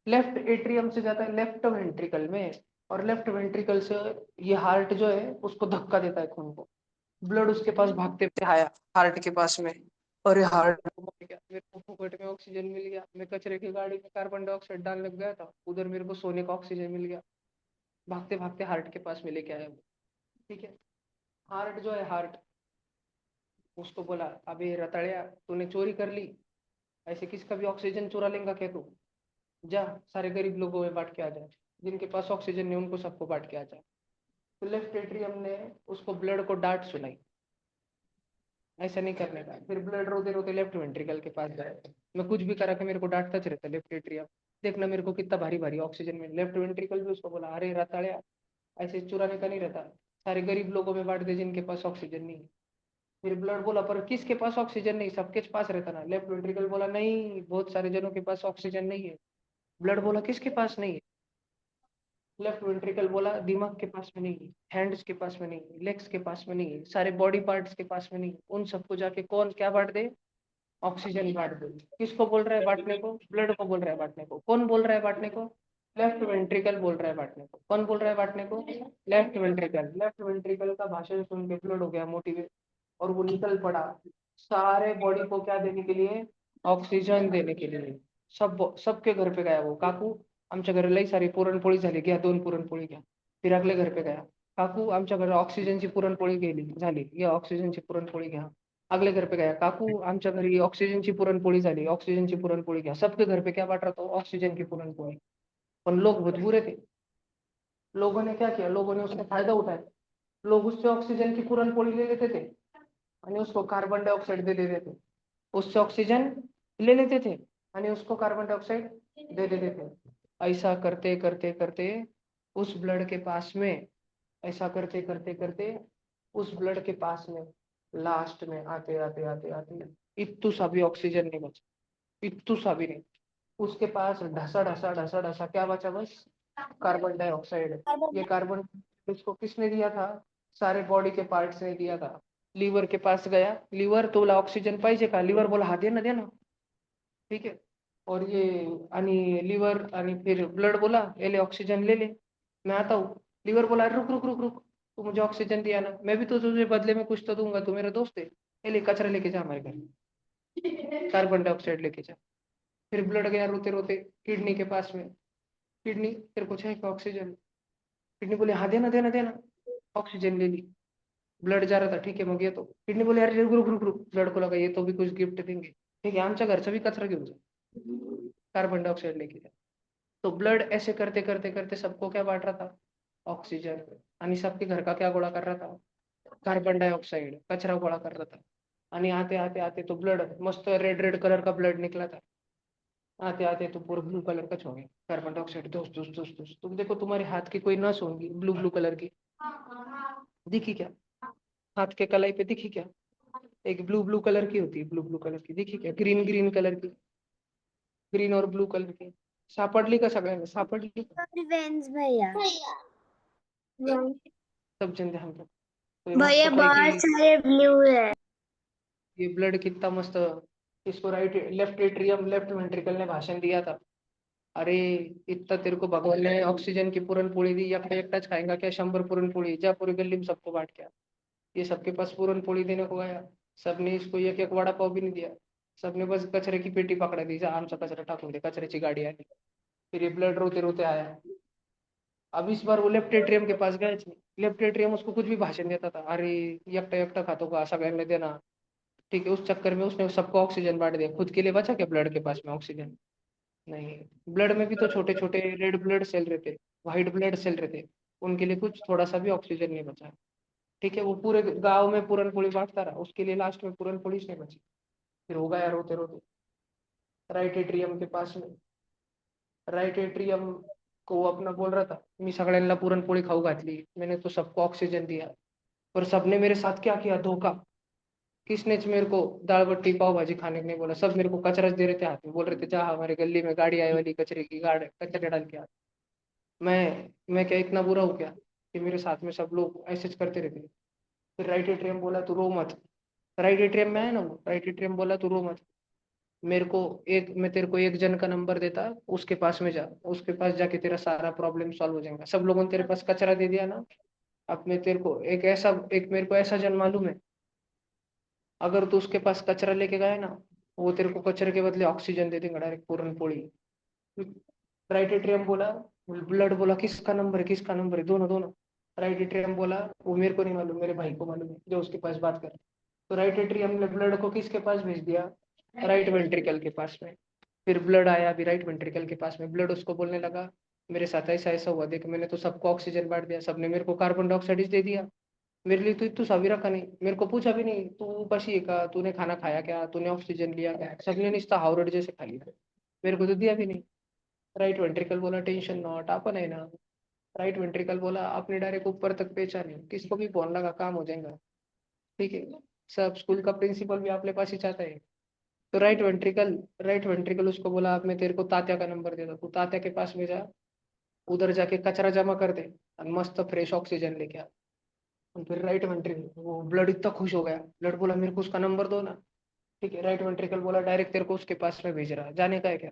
लेफ्ट एट्रियम से जाता है लेफ्ट वेंट्रिकल में, और लेफ्ट वेंट्रिकल से ये हार्ट जो है उसको धक्का देता है खून को। ब्लड उसके पास भागते हुए आया हार्ट के पास में, और ये हार्ट को मर गया, मेरे को फुकट में ऑक्सीजन मिल गया, मैं कचरे की गाड़ी में कार्बन डाइऑक्साइड डालने लग गया था, उधर मेरे को सोने का ऑक्सीजन मिल गया, भागते भागते हार्ट के पास में लेके आया वो। ठीक है, हार्ट जो है, हार्ट, उसको बोला अबे रताड़िया तूने चोरी कर ली, ऐसे किसका भी ऑक्सीजन चुरा लेगा क्या तू? जा सारे गरीब लोगों में बांट के आ जा, जिनके पास ऑक्सीजन नहीं उनको सबको बांट के आ जा। तो लेफ्ट एट्रियम ने उसको ब्लड को डांट सुनाई, ऐसा नहीं करने का। फिर ब्लड रोते रोते लेफ्ट वेंट्रिकल के पास जाए, मैं कुछ भी करा के मेरे को डांटता रहता लेफ्ट एट्रियम, देखना मेरे को कितना भारी भारी ऑक्सीजन में। लेफ्ट वेंट्रिकल भी उसको बोला अरे रताड़िया ऐसे चुराने का नहीं रहता, सारे गरीब लोगों में बांट दे जिनके पास ऑक्सीजन नहीं है। फिर ब्लड बोला पर किसके पास ऑक्सीजन नहीं, सबके पास रहता ना। लेफ्ट वेंट्रिकल बोला नहीं, बहुत सारे जनों के पास ऑक्सीजन नहीं है। ब्लड बोला किसके पास नहीं है? लेफ्ट वेंट्रिकल बोला दिमाग के पास में नहीं है, हैंड्स के पास में नहीं है, लेग्स के पास में नहीं है, सारे बॉडी पार्ट्स के पास में नहीं है। उन सबको जाके कौन क्या बांट दे? ऑक्सीजन बांट दे। किसको बोल रहा है बांटने को? ब्लड को बोल रहा है बांटने को। कौन बोल रहा है बांटने को? लेफ्ट वेंट्रिकल बोल रहा है बांटने को। कौन बोल रहा है बांटने को? Left ventricle. लेफ्ट वेंट्रिकल का भाषण सुन के ब्लड हो गया मोटिवेट, और वो निकल पड़ा सारे बॉडी को क्या देने के लिए? ऑक्सीजन देने के लिए। सबके घर पे गया वो, काकू आमच्या घरी लई सारी पुरणपोळी झाली, घ्या 2 पुरणपोळी घ्या। फिर अगले घर पे गया, काकू आमच्या घरी ऑक्सिजनची पुरणपोळी गेली झाली, या ऑक्सिजनची पुरणपोळी घ्या। अगले घर पे गया, काकू आमच्या घरी ऑक्सीजनची पुरणपोळी झाली, ऑक्सीजनची पुरणपोळी घ्या। सबके घर पे क्या बांट रहा था? ऑक्सीजन की पुरणपोळी। पर लोग बहुत बुरे थे, लोगों ने क्या किया, लोगों ने उसका फायदा उठाया। लोग उससे ऑक्सीजन की पुरणपोळी ले लेते थे आणि उसको कार्बन डाइऑक्साइड दे देते थे। उससे ऑक्सीजन ले लेते थे आणि उसको कार्बन डाइऑक्साइड दे देते थे। ऐसा करते करते करते उस ब्लड के पास में, ऐसा करते करते करते उस ब्लड के पास में लास्ट में आते आते आते आते इतू सा भी ऑक्सीजन नहीं बचा, इतू सा भी नहीं। उसके पास ढसा ढसा ढसा ढसा क्या बचा? बस कार्बन डाइऑक्साइड। ये कार्बन इसको किसने दिया था? सारे बॉडी के पार्ट्स ने दिया था। लीवर के पास गया, लीवर तो बोला ऑक्सीजन पाहिजे का? लीवर बोला हाँ देना देना, ठीक है। और ये आणि लीवर आणि फिर ब्लड बोला ले ले ऑक्सीजन ले ले, मैं आता हूँ। लीवर बोला रुक रुक रुक रुक, तू मुझे ऑक्सीजन दिया ना, मैं भी तो तुझे बदले में कुछ तो दूंगा, तू मेरा दोस्त है, ये ले कचरा लेके जा हमारे घर, कार्बन डाइऑक्साइड लेके जा। फिर ब्लड गया रोते रोते किडनी के पास में, किडनी तेरे को चाहिए ऑक्सीजन? किडनी बोले हाँ देना देना देना, ऑक्सीजन ले ली। ब्लड जा रहा था, ठीक है मग येतो। किडनी बोले अरे रुक रुक रुक रुक, ब्लड को लगा ये तो भी कुछ गिफ्ट देंगे, ठीक है आमच्या घरचं भी कचरा घेऊन जा, कार्बन डाइऑक्साइड लेके जा। तो ब्लड ऐसे करते करते करते सबको क्या बांट रहा था? ऑक्सीजन। आणि सबके घर का क्या गोळा कर रहा था? कार्बन डाइऑक्साइड, कचरा गोळा कर रहा था। आणि आते आते आते तो ब्लड मस्त रेड रेड कलर का ब्लड निकला था। आते आते तो पूरा ब्लू कलर का हो गया, कार्बन डाइऑक्साइड धुस धुस धुस धुस। तुम देखो तुम्हारे हाथ की कोई नस होगी ब्लू ब्लू कलर की, दिखी क्या? हाथ के कलाई पे दिखी क्या? एक ब्लू ब्लू कलर की होती है, ब्लू ब्लू कलर की दिखी क्या? ग्रीन ग्रीन कलर की, ग्रीन और ब्लू कलर की सापडली का? सगळ्यांना सापडली का? वेंस भैया, सब जन ध्यान रखो। तो ये भैया मस्त बहुत पैकी सारे ब्लू है। ये ब्लड कितना मस्त, इसको right left atrium left ventricle ने भाषण दिया था। अरे इतना तेरे को भगवान ने ऑक्सीजन की पूरनपोळी दी, एकटा एकटाच खाएगा क्या 100 पूरनपोळी? जा पूरी गली में सबको बांट के आ। ये सबके पास पूरनपोळी देने को गया, सबने इसको एक एक वड़ा पाव भी नहीं दिया, सबने बस कचरे की पेटी पकड़ा दी, जा आमचा कचरा टाकून दे, कचऱ्याची गाडी आली। फिर ये ब्लड रोते रोते आया। अब इस बार वो लेफ्ट एट्रियम के पास गया नहीं, लेफ्ट एट्रियम उसको कुछ भी भाषण देता था, अरे एकटा एकटा खातो का सगळ्यांना देना, ठीक है। उस चक्कर में उसने सबको ऑक्सीजन बांट दिया, खुद के लिए बचा क्या ब्लड के पास में ऑक्सीजन? नहीं, ब्लड में भी तो छोटे छोटे रेड ब्लड सेल रहते, व्हाइट ब्लड सेल रहते, उनके लिए कुछ थोड़ा सा भी ऑक्सीजन नहीं बचा। ठीक है, वो पूरे गांव में पूरन पोली बांटता रहा, उसके लिए लास्ट में पूरन पोली नहीं बची, फिर हो गया रोते रोते। राइट एट्रियम के पास में, राइट एट्रियम को वो अपना बोल रहा था, मी सगळ्यांना पुरणपोळी खाऊ घातली, मैंने तो सबको ऑक्सीजन दिया, पर सबने मेरे साथ क्या किया, धोखा। किसने मेरे को दाल बट्टी पाव भाजी खाने को नहीं बोला, सब मेरे को कचरा दे रहे थे हाथ में, बोल रहे थे जा हमारे गली में गाड़ी आई वाली कचरे की गाड़ कचरे डाल के आ। मैं क्या इतना बुरा हूँ क्या कि मेरे साथ में सब लोग ऐसे करते रहते। फिर राइट एट्रियम बोला तू रो मत, राइट एट्रियम में है ना वो, राइट एट्रियम बोला तू रो मत, मेरे को मैं तेरे को एक जन का नंबर देता, उसके पास में जा, उसके पास जाके तेरा सारा प्रॉब्लम सॉल्व हो जाएगा। सब लोगों ने तेरे पास कचरा दे दिया ना, अब मैं तेरे को एक मेरे को ऐसा जन मालूम है, अगर तू उसके पास कचरा लेके गया ना, वो तेरे को कचरे के बदले ऑक्सीजन दे देगा डायरेक्ट पूरन पोड़ी। राइट एट्रियम बोला, ब्लड बोला किसका नंबर है, किसका नंबर है, दोनों दोनों। राइट एट्रियम बोला वो मेरे को नहीं मालूम, मेरे भाई को मालूम है जो उसके पास बात कर। तो राइट एट्रियम ने ब्लड को किसके पास भेज दिया, राइट वेंट्रिकल के पास में। फिर ब्लड आया अभी राइट वेंट्रिकल के पास में, ब्लड उसको बोलने लगा मेरे साथ ऐसा ऐसा हुआ, देख मैंने तो सबको ऑक्सीजन बांट दिया, सबने मेरे को कार्बन डाइऑक्साइड दे दिया, मेरे लिए तो इतू सावी रखा नहीं, मेरे को पूछा भी नहीं तू उपाशी है का, तूने खाना खाया क्या, तूने ऑक्सीजन लिया क्या, सबने निस्ता हावरट जैसे खा लिया, मेरे को तो दिया भी नहीं। राइट वेंट्रिकल बोला टेंशन नॉट, अपन है ना। राइट वेंट्रिकल बोला आपने डायरेक्ट ऊपर तक पहचाने, किसको भी फोन लगा काम हो जाएगा। ठीक है, सब स्कूल का प्रिंसिपल भी आपके पास ही चाहता है। तो राइट वेंट्रिकल उसको बोला अब मैं तेरे को तात्या का नंबर देता, तू तात्या के पास में जा, उधर जाके कचरा जमा कर दे और मस्त फ्रेश ऑक्सीजन लेके आ। और फिर राइट वेंट्रिकल वो ब्लड इतना खुश हो गया, ब्लड बोला मेरे को उसका नंबर दो ना। ठीक है, राइट वेंट्रिकल बोला डायरेक्ट तेरे को उसके पास में भेज रहा है, जाने का है क्या।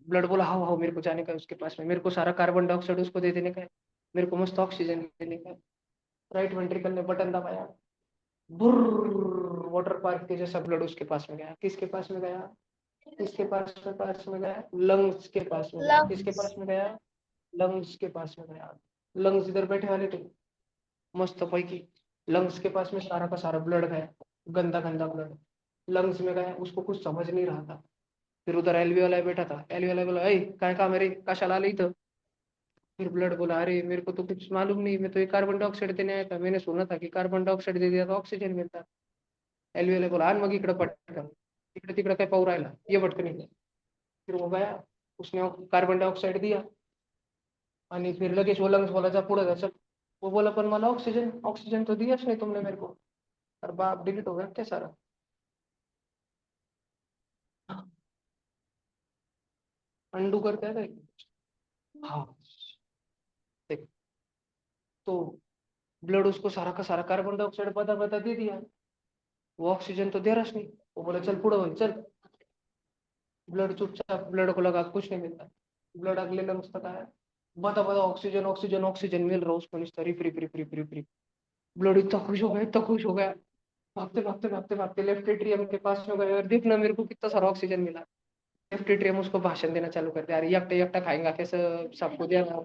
ब्लड बोला हाँ हाँ मेरे को जाने का है उसके पास में, मेरे को सारा कार्बन डाइऑक्साइड उसको दे देने का है, मेरे को मस्त ऑक्सीजन देने का है। राइट वेंट्रिकल ने बटन दबाया, बुर्र वाटर पार्क के जैसा ब्लड उसके पास में गया, किसके पास में गया, किसके पास में गया, लंग्स के पास में गया, किसके lungs पास में गया, लंग्स के पास में गया। लंग्स इधर बैठे वाले थे मस्त पैकी, लंग्स के पास में सारा का सारा ब्लड गया, गंदा गंदा ब्लड लंग्स में गया, उसको कुछ समझ नहीं रहा था। फिर उधर एलवी वाला बैठा था, एलवी वाला बोला ए काय का मेरे कशाला आलं इथं। फिर ब्लड बोला अरे मेरे को तो कुछ मालूम नहीं, मैं तो ये कार्बन डाइऑक्साइड देने आया था, मैंने सुना था कि कार्बन डाइऑक्साइड दे दिया तो ऑक्सीजन मिळतात। एलवी वाला बोला आण मग इकडे पटकन, इकडे तिकडे काय पाहू राहिला, ये पटकन इकडे। फिर वो गया, उसने कार्बन डाइऑक्साइड दिया आणि फिर लगेच वो लंग्स बोला जा पुढे जा चल। वो बोला पण मला ऑक्सीजन ऑक्सीजन तो दियाच नहीं तुमने मेरे को। और बाप डिलीट हो गया क्या सारा। अंडू करते हैं हाँ देख, तो ब्लड उसको सारा का सारा कार्बन डाइऑक्साइड बता बता दे दिया, वो ऑक्सीजन तो दे रहा नहीं। वो बोला चल पुढे हो चल, ब्लड चुपचाप, ब्लड को लगा कुछ नहीं मिलता, ब्लड अगले लंग्स तक आया, बता बता ऑक्सीजन ऑक्सीजन ऑक्सीजन मिल रहा उसको नहीं, रिप रिप रिप रिप रिप रिप। ब्लड इतना खुश हो गया इतना खुश हो गया, भागते भागते भागते भागते लेफ्ट एट्रियम के पास में गए और देखना मेरे को कितना सारा ऑक्सीजन मिला। लेफ्ट एट्रियम उसको भाषण देना चालू कर दिया, अरे एकटा एकटा खाएंगा कैसे सबको देना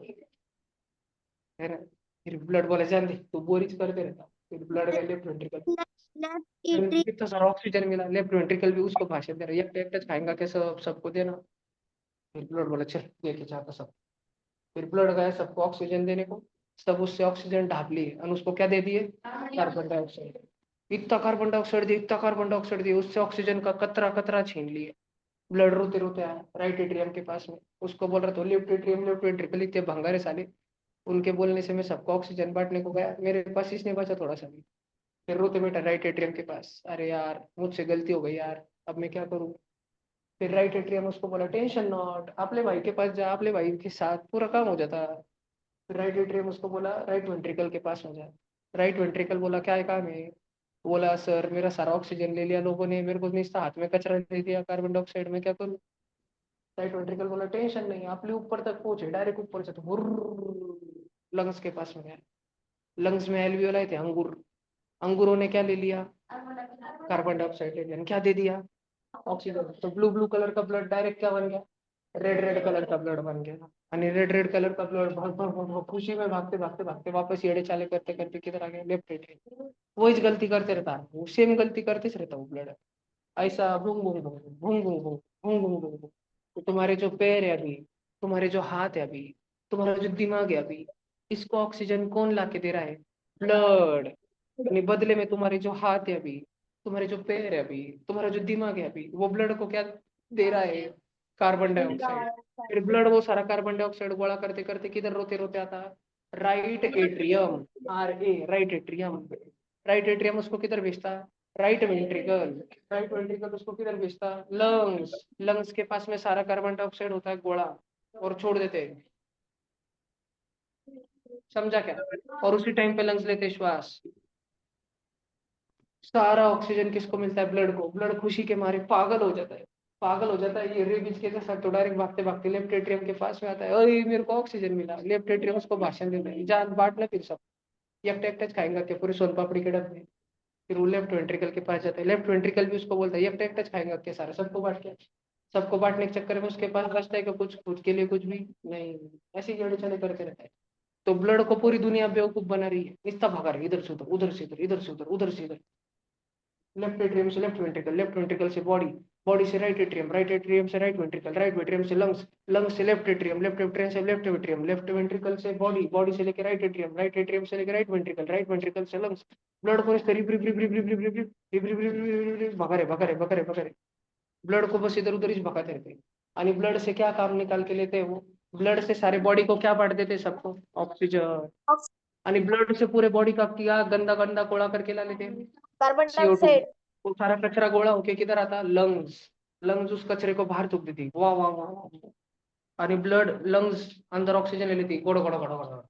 है ना। फिर ब्लड बोला जान दे तू बोरीच करते रहता, फिर ब्लड गया लेफ्ट वेंट्रिकल, left उनको atrium कितना सारा ऑक्सीजन मिला, लेफ्ट वेंट्रिकल भी उसको भाषण दे रहा है एकटा एकटा खाएंगा कैसे सबको देना। फिर ब्लड बोला चल लेके जाता सब। फिर ब्लड गया सबको ऑक्सीजन देने को, सब उससे ऑक्सीजन ढाप लिए और उसको क्या दे दिए, कार्बन डाइऑक्साइड। इतना कार्बन डाइऑक्साइड दिए इतना कार्बन डाइऑक्साइड दिए, उससे ऑक्सीजन का कतरा कतरा छीन लिए। ब्लड रोते रोते आया राइट एट्रियम के पास में, उसको बोल रहा था लेफ्ट एट्रियम लेफ्ट वेंट्रिकल इतने भंगारे साले, उनके बोलने से मैं सबको ऑक्सीजन बांटने को गया, मेरे पास इसने बचा थोड़ा सा भी। फिर रोते बेटा राइट एट्रियम के पास, अरे यार मुझसे गलती हो गई यार, अब मैं क्या करूँ। फिर राइट एट्रियम उसको बोला टेंशन नॉट, अपने भाई के पास जा, अपने भाई के साथ पूरा काम हो जाता। फिर राइट एट्रियम उसको बोला राइट वेंट्रिकल के पास हो जा। राइट वेंट्रिकल बोला क्या है काम है, बोला सर मेरा सारा ऑक्सीजन ले लिया लोगों ने, मेरे को नहीं हाथ में कचरा दे दिया कार्बन डाइऑक्साइड में, क्या करूँ। राइट वेंट्रिकल बोला टेंशन नहीं, आपने ऊपर तक पहुंचे डायरेक्ट ऊपर से तो लंग्स के पास में गया, लंग्स में एल्वियोलाई आए थे अंगूर, अंगूरों ने क्या ले लिया, कार्बन डाइऑक्साइड ले लिया और क्या दे दिया, ऑक्सीजन। तो ब्लू ब्लू कलर का ब्लड डायरेक्ट क्या बन गया, रेड रेड कलर का ब्लड बन गया। आणि रेड रेड कलर का ब्लड भाग भाग भाग भाग खुशी में भागते भागते भागते वापस येड़े चाले करते करते किधर आ गया, लेफ्ट एट्रियम। वही गलती करते रहता है वो, सेम गलती करते रहता वो ब्लड, ऐसा भूंग भूंग भूंग भूंग भूंग भूंग भूंग भूंग भूंग। तो तुम्हारे जो पैर है अभी, तुम्हारे जो हाथ है अभी, तुम्हारा जो दिमाग है अभी, इसको ऑक्सीजन कौन ला के दे रहा है? ब्लड। यानी बदले में तुम्हारे जो हाथ है अभी, तुम्हारे जो पैर है अभी, तुम्हारा जो दिमाग है अभी, वो ब्लड को क्या दे रहा है? Carbon dioxide. फिर ब्लड वो सारा कार्बन डाइऑक्साइड गोला करते करते किधर रोते रोते आता? Right atrium. Right atrium. Right atrium उसको किधर भेजता? Right ventricle. राइट वेंट्रिकल उसको किधर भेजता? लंग्स। लंग्स के पास में सारा कार्बन डाइऑक्साइड होता है गोला, और छोड़ देते हैं। समझा क्या? और उसी टाइम पे लंग्स लेते श्वास। सारा ऑक्सीजन किसको मिलता है? ब्लड को। ब्लड खुशी के मारे पागल हो जाता है, पागल हो जाता है। ये रेबीज के साथ तो डायरेक्ट भागते भागते लेफ्ट एट्रियम के पास में आता है, अरे मेरे को ऑक्सीजन मिला। लेफ्ट एट्रियम उसको भाषण देता है, जान बांट ना फिर सब। एकटा एकटा खाएंगा क्या पूरे सोन पापड़ी के डब्बे? फिर वो लेफ्ट वेंट्रिकल के पास जाता है, लेफ्ट वेंट्रिकल भी उसको बोलता है एकटा एकटा खाएंगा क्या सारा? सबको बांट के। सबको बांटने के चक्कर में उसके पास बचता है कि कुछ खुद के लिए कुछ भी नहीं। ऐसी जड़े चले करते रहता है। तो ब्लड को पूरी दुनिया बेवकूफ बना रही है, इतना भगा रही है, इधर से उधर, उधर से इधर, इधर से उधर, उधर से इधर। लेफ्ट एट्रियम से लेफ्ट वेंट्रिकल, लेफ्ट वेंट्रिकल से बॉडी, बॉडी से राइट एट्रियम, राइट एट्रियम से राइट वेंट्रिकल, राइट वेंट्रिकल से लंग्स, लंग्स से लेफ्ट एट्रियम, लेफ्ट एट्रियम से लेफ्ट वेंट्रियम, लेफ्ट वेंट्रिकल से बॉडी, बॉडी से लेकर राइट एट्रियम, राइट एट्रियम से लेकर राइट वेंट्रिकल, राइट वेंट्रिकल से लंग्स। ब्लड को इस तरह रिप रिप रिप रिप रिप रिप रिप रिप रिप रिप रिप रिप रिप भगा रहे, भगा रहे, भगा रहे, भगा रहे। ब्लड को बस इधर उधर ही भगाते रहते हैं। आणि ब्लड से क्या काम निकाल के लेते हैं वो? ब्लड से सारे बॉडी को क्या बांट देते हैं? सबको ऑक्सीजन। आणि ब्लड से पूरे बॉडी का क्या गंदा गंदा गोळा करके ला लेते हैं? Carbon CO2। डाइऑक्साइड। वो सारा कचरा गोळा होके किधर आता? लंग्स। लंग्स उस कचरे को बाहर थूक देती, वाह वाह वाह वाह। आणि ब्लड, लंग्स अंदर ऑक्सीजन ले लेती, गोड़ गोड़ गोड़ गोड़।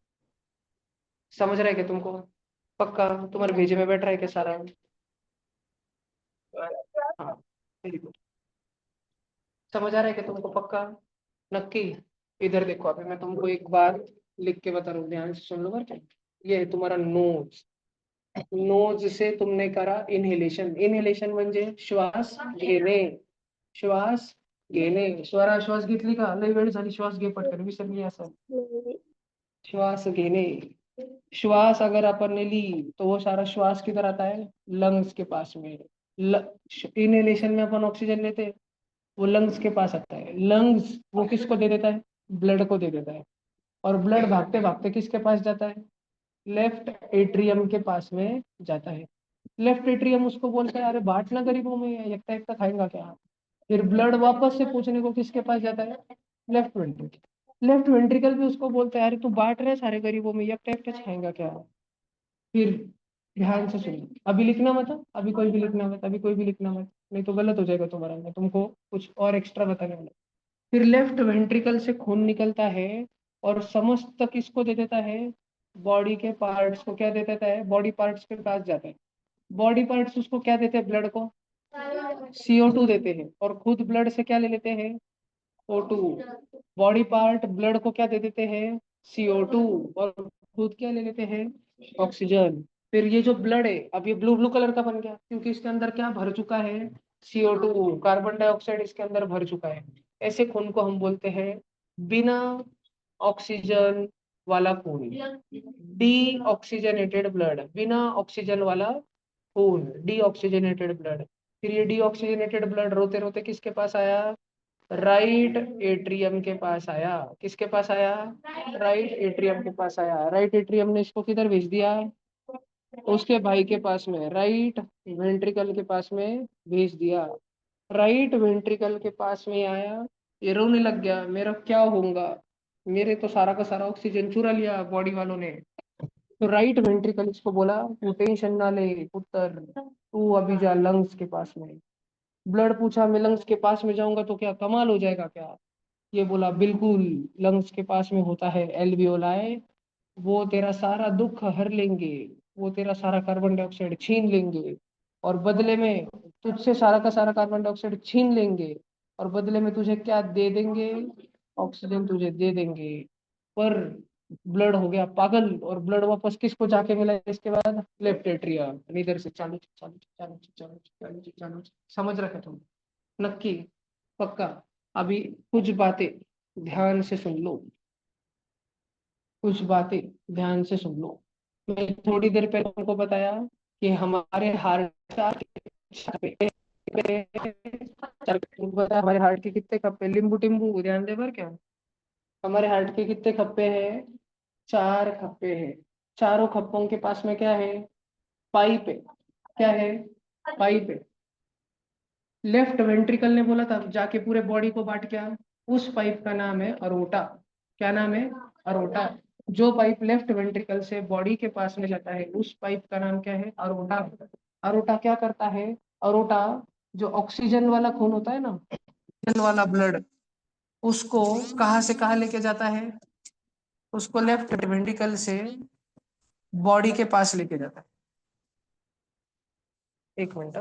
समझ रहा है क्या तुमको? पक्का तुम्हारे भेजे में बैठ रहा है क्या सारा? हाँ, वेरी गुड। समझ आ रहा है क्या तुमको? पक्का? नक्की? इधर देखो, अभी मैं तुमको एक बात लिख के बता रहा हूँ, ध्यान से सुन लो बरं क्या? ये है तुम्हारा नोज। नोज से तुमने करा इनहेलेशन। इनहेलेशन म्हणजे श्वास घेणे, श्वास घेणे। स्वरा श्वास घेतली का? लय वेळ झाली, श्वास घे पटकन, विसरली असं। श्वास घेणे। श्वास अगर अपन ने ली तो वो सारा श्वास किधर आता है? लंग्स के पास में। इनहेलेशन में अपन ऑक्सीजन लेते हैं, वो लंग्स के पास आता है। लंग्स वो किसको दे देता है? ब्लड को दे देता है। और ब्लड भागते भागते किसके पास जाता है? लेफ्ट एट्रियम के पास में जाता है। लेफ्ट एट्रियम उसको बोलता है अरे बांटना गरीबों में, एकटा एकटा खाएंगा क्या? फिर ब्लड वापस से पूछने को किसके पास जाता है? Left ventricle. लेफ्ट वेंट्रिकल भी उसको बोलता है अरे तू बांट रहे सारे गरीबों में, एकटा एकटा खाएंगा क्या? फिर ध्यान से सुनो, अभी लिखना मत, अभी कोई भी लिखना मत, अभी कोई भी लिखना मत, नहीं तो गलत हो जाएगा तुम्हारा। मैं तुमको कुछ और एक्स्ट्रा बताने वाला। फिर लेफ्ट वेंट्रिकल से खून निकलता है और समस्त किसको दे देता है? बॉडी के पार्ट्स को क्या दे देता है? बॉडी पार्ट्स के पास जाता है। बॉडी पार्ट्स उसको क्या देते हैं? ब्लड को CO2 देते हैं, और खुद ब्लड से क्या ले लेते हैं? O2। बॉडी पार्ट ब्लड को क्या दे देते हैं? CO2, और खुद क्या ले लेते हैं? ऑक्सीजन। फिर ये जो ब्लड है अब ये ब्लू ब्लू कलर का बन गया, क्योंकि इसके अंदर क्या भर चुका है? CO2, कार्बन डाइऑक्साइड इसके अंदर भर चुका है। ऐसे खून को हम बोलते हैं बिना ऑक्सीजन वाला खून, डी ऑक्सीजनेटेड ब्लड। बिना ऑक्सीजन वाला खून, डी ऑक्सीजनेटेड ब्लड। फिर ये डी ऑक्सीजनेटेड ब्लड रोते रोते किसके पास आया? राइट एट्रियम के पास आया। किसके पास आया? राइट एट्रियम के पास आया। राइट एट्रियम ने इसको किधर भेज दिया? उसके भाई के पास में, राइट वेंट्रिकल के पास में भेज दिया। राइट वेंट्रिकल के पास में आया, ये रोने लग गया, मेरा क्या होगा, मेरे तो सारा का सारा ऑक्सीजन चुरा लिया बॉडी वालों ने। तो राइट वेंट्रिकल इसको बोला तू टेंशन ना ले पुत्र, तू अभी जा लंग्स के पास में। ब्लड पूछा मैं लंग्स के पास में जाऊंगा तो क्या कमाल हो जाएगा क्या? ये बोला बिल्कुल, लंग्स के पास में होता है एल्वियोलाई, वो तेरा सारा दुख हर लेंगे, वो तेरा सारा कार्बन डाइऑक्साइड छीन लेंगे, और बदले में तुझसे सारा का सारा कार्बन डाइऑक्साइड छीन लेंगे, और बदले में तुझे क्या दे देंगे? ऑक्सीजन तुझे दे देंगे। पर ब्लड हो गया पागल, और ब्लड वापस किसको जाके मिला इसके बाद? Left atrium. इधर से चालू चालू चालू चालू चालू चालू। समझ रखे तुम? नक्की? पक्का? अभी कुछ बातें ध्यान से सुन लो, कुछ बातें ध्यान से सुन लो। मैं थोड़ी देर पहले तुमको बताया कि हमारे हार्ट बता हमारे हार्ट के कितने खप्पे, लिंबू टिम्बू ध्यान दे पर क्या, हमारे हार्ट के कितने खप्पे हैं, 4 खप्पे हैं। चारों खप्पों के पास में क्या है, पाइप है, क्या है, पाइप है। लेफ्ट वेंट्रिकल ने बोला था जाके पूरे बॉडी को बांट क्या, उस पाइप का नाम है अरोटा। क्या नाम है, अरोटा। जो पाइप लेफ्ट वेंट्रिकल से बॉडी के पास में जाता है उस पाइप का नाम क्या है, अरोटा। अरोटा क्या करता है, अरोटा जो ऑक्सीजन वाला खून होता है ना, ऑक्सीजन वाला ब्लड, उसको कहाँ से कहाँ लेके जाता है, उसको लेफ्ट वेंट्रिकल से बॉडी के पास लेके जाता है। एक मिनट।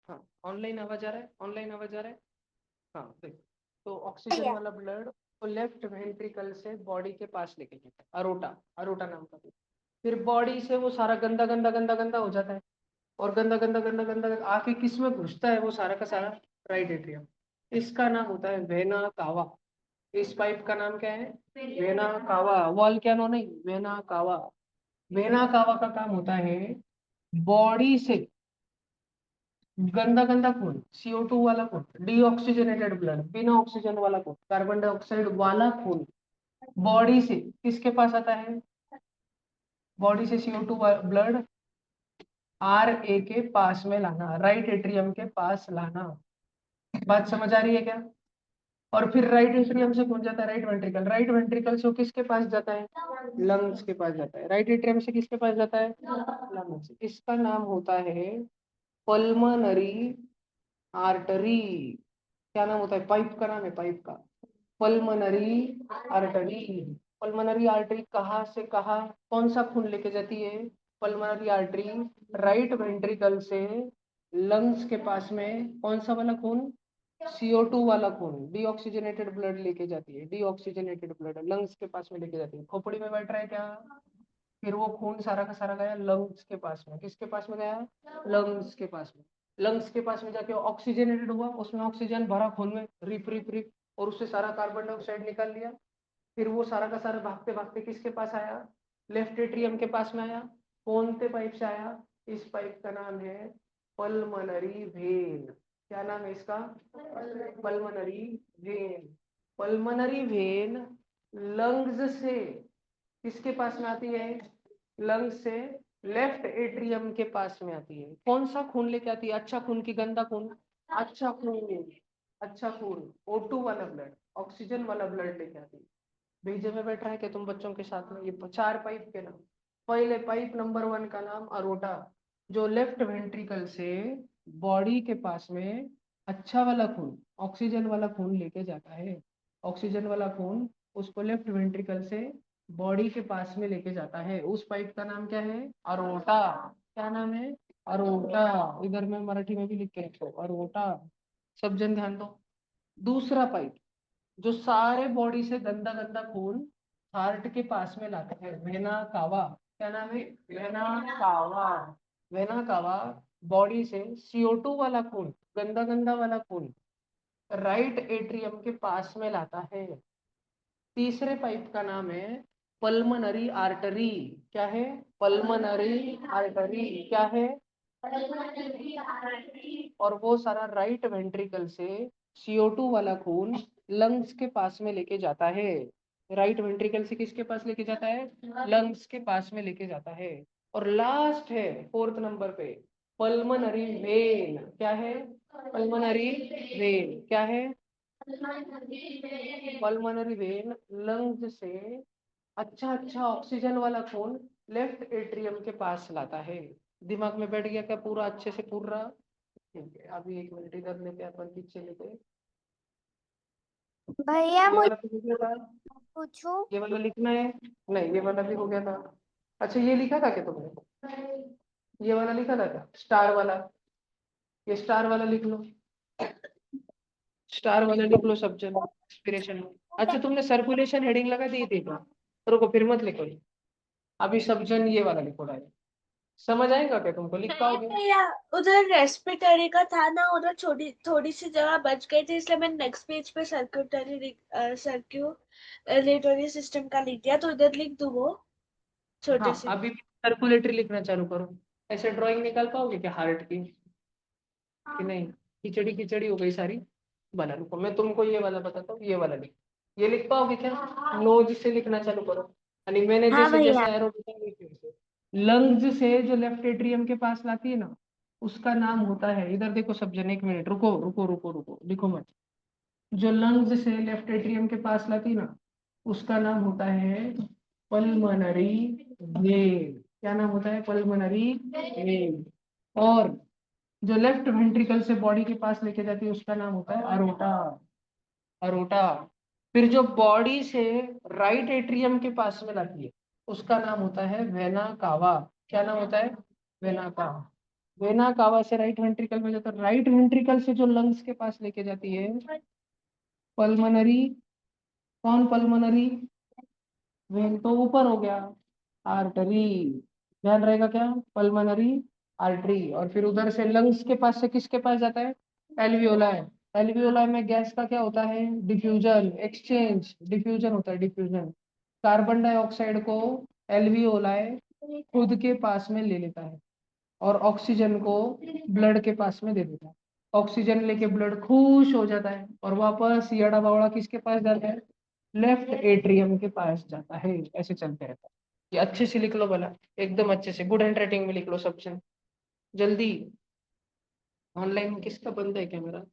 हाँ, ऑनलाइन आवाज आ रहा है, ऑनलाइन आवाज आ रहा है। हाँ देख, तो ऑक्सीजन वाला ब्लड को लेफ्ट वेंट्रिकल से बॉडी के पास लेके जाता है, अरोटा, अरोटा नाम का। फिर बॉडी से वो सारा गंदा गंदा गंदा गंदा हो जाता है, और गंदा गंदा गंदा गंदा आके किस में घुसता है वो सारा का सारा, राइट एट्रियम। इसका नाम होता है वेना कावा। इस पाइप का नाम क्या है, वेना कावा। वॉल क्या नो नहीं, वेना कावा। वेना कावा का काम होता है बॉडी से गंदा गंदा खून, CO2 वाला खून, डीऑक्सीजनेटेड ब्लड, बिना ऑक्सीजन वाला खून, कार्बन डाइऑक्साइड वाला खून बॉडी से किसके पास आता है, बॉडी से CO2 ब्लड RA के पास में लाना, राइट एट्रियम के पास लाना। बात समझ आ रही है क्या। और फिर राइट एट्रियम से कौन जाता है, राइट वेंट्रिकल। राइट वेंट्रिकल से किसके पास जाता है, लंग्स के पास जाता है। राइट एट्रियम से किसके पास जाता है, लंग्स। इसका नाम होता है पल्मनरी आर्टरी। क्या नाम होता है, पाइप का नाम है, पाइप का पल्मनरी आर्टरी। पल्मनरी आर्टरी कहाँ से कहाँ कौन सा खून लेके जाती है, पल्मनरी आर्टरी राइट वेंट्रिकल से लंग्स के पास में कौन सा वाला खून, CO2 वाला खून, डीऑक्सीजनेटेड ब्लड लेके जाती है, डीऑक्सीजनेटेड ब्लड लंग्स के पास में लेके जाती है। खोपड़ी में बैठ रहा है क्या, फिर वो खून सारा का सारा गया लंग्स के पास में, किसके पास में गया, लंग्स के पास में। लंग्स के पास में जाके ऑक्सीजनेटेड हुआ, उसमें ऑक्सीजन भरा खून में, रिप रिप रिप, और उससे सारा कार्बन डाइऑक्साइड निकाल लिया। फिर वो सारा का सारा भागते भागते किसके पास आया, लेफ्ट एट्रियम के पास में आया। कौन से पाइप से आया, इस पाइप का नाम है पल्मनरी वेन। क्या नाम है इसका, pulmonary when. Pulmonary when lungs से किसके पास में आती है, लंग्स से लेफ्ट एट्रियम के पास में आती है। कौन सा खून लेके आती है, अच्छा खून की गंदा खून, अच्छा खून, अच्छा खून, O2 वाला ब्लड, ऑक्सीजन वाला ब्लड लेके आती है। भेजे में बैठ रहा है क्या तुम बच्चों के साथ में, ये 4 पाइप के नाम। पहले पाइप नंबर 1 का नाम अरोटा, जो लेफ्ट वेंट्रिकल से बॉडी के पास में अच्छा वाला खून, ऑक्सीजन वाला खून लेके जाता है। ऑक्सीजन वाला खून उसको लेफ्ट वेंट्रिकल से बॉडी के पास में लेके जाता है। उस पाइप का नाम क्या है, अरोटा। क्या नाम है, अरोटा। इधर में मराठी में भी लिख के रखो, अरोटा। सब जन ध्यान दो। दूसरा पाइप जो सारे बॉडी से गंदा गंदा खून हार्ट के पास में लाता है, वेना कावा। क्या नाम है, vena cava. Vena cava body से CO2 वाला खून, गंदा गंदा वाला खून राइट एट्रियम के पास में लाता है। तीसरे पाइप का नाम है पल्मनरी आर्टरी। क्या है, पल्मनरी आर्टरी। क्या है, और वो सारा राइट वेंट्रिकल से CO2 वाला खून लंग्स के पास में लेके जाता है। राइट वेंट्रिकल से किसके पास लेके जाता है, लंग्स के पास में लेके जाता है। और लास्ट है 4th नंबर पे पल्मनरी वेन। क्या है, पल्मनरी वेन। क्या है, पल्मनरी वेन लंग्स से अच्छा अच्छा ऑक्सीजन वाला खून लेफ्ट एट्रियम के पास लाता है। दिमाग में बैठ गया क्या पूरा, अच्छे से पूरा। ठीक है, अभी 1 मिनट इधर लेते हैं अपन, पीछे लेते। भैया ये मुझे वाला भी हो गया था, पूछूं, ये वाला लिखना है, नहीं ये वाला भी हो गया था। अच्छा ये लिखा था क्या तुमने, ये वाला लिखा था क्या, स्टार वाला, ये स्टार वाला लिख लो, स्टार वाला लिख लो सब जन इंस्पिरेशन। अच्छा तुमने सर्कुलेशन हेडिंग लगा दी थी क्या, रुको फिर मत लिखो, अभी सब जन ये वाला लिखो डायरेक्ट। समझ आएगा क्या तुमको? लिख पाओगे? भैया उधर रेस्पिरेटरी का था ना, उधर छोटी थोड़ी सी जगह बच गई थी, इसलिए मैंने नेक्स्ट पेज पे सर्क्यूलेटरी सिस्टम का लिख दिया, तो उधर लिख दूँ वो छोटे हाँ, से। अभी सर्कुलेटरी लिखना चालू करो। ऐसे ड्राइंग निकाल पाओगे क्या हार्ट की? कि नहीं? खिचड़ी खिचड़ी हो गई सारी। बना, रुको मैं तुमको ये वाला बताता हूँ, ये वाला लिख। ये लिख पाओगे क्या? नोज से लिखना चालू करो। यानी मैंने हाँ जैसे भैया। जैसे एरो लंग्स से जो लेफ्ट एट्रियम के पास लाती है ना, उसका नाम होता है, इधर देखो सब जन, एक मिनट रुको रुको रुको रुको, लिखो मत। जो लंग्स से लेफ्ट एट्रियम के पास लाती है ना, उसका नाम होता है पल्मोनरी वेन। क्या नाम होता है? Pulmonary vein. और जो लेफ्ट वेंट्रिकल से बॉडी के पास लेके जाती है, उसका नाम होता है अरोटा। अरोटा। फिर जो बॉडी से राइट एट्रियम के पास में लाती है, उसका नाम होता है वेना कावा। क्या नाम होता है? Vena cava. वेना कावा से राइट वेंट्रिकल में जाता है, राइट वेंट्रिकल से जो लंग्स के पास लेके जाती है, पल्मोनरी। कौन पल्मोनरी वेन तो ऊपर हो गया, आर्टरी। ध्यान रहेगा क्या? Pulmonary artery. और फिर उधर से लंग्स के पास से किसके पास जाता है? एल्वियोलाई। एल्वियोलाई में गैस का क्या होता है? डिफ्यूजन, एक्सचेंज, डिफ्यूजन होता है, डिफ्यूजन। कार्बन डाइऑक्साइड को एल्वियोलाई खुद के पास में ले लेता है, और ऑक्सीजन को ब्लड के पास में दे देता है। ऑक्सीजन लेके ब्लड खुश हो जाता है, और वापस ये अड़ा बावड़ा किसके पास जाता है? लेफ्ट एट्रियम के पास जाता है। ऐसे चलते रहता है। ये अच्छे से लिख लो भला, एकदम अच्छे से, गुड हैंड राइटिंग में लिख लो सब जन, जल्दी। ऑनलाइन किसका बंद है कैमरा?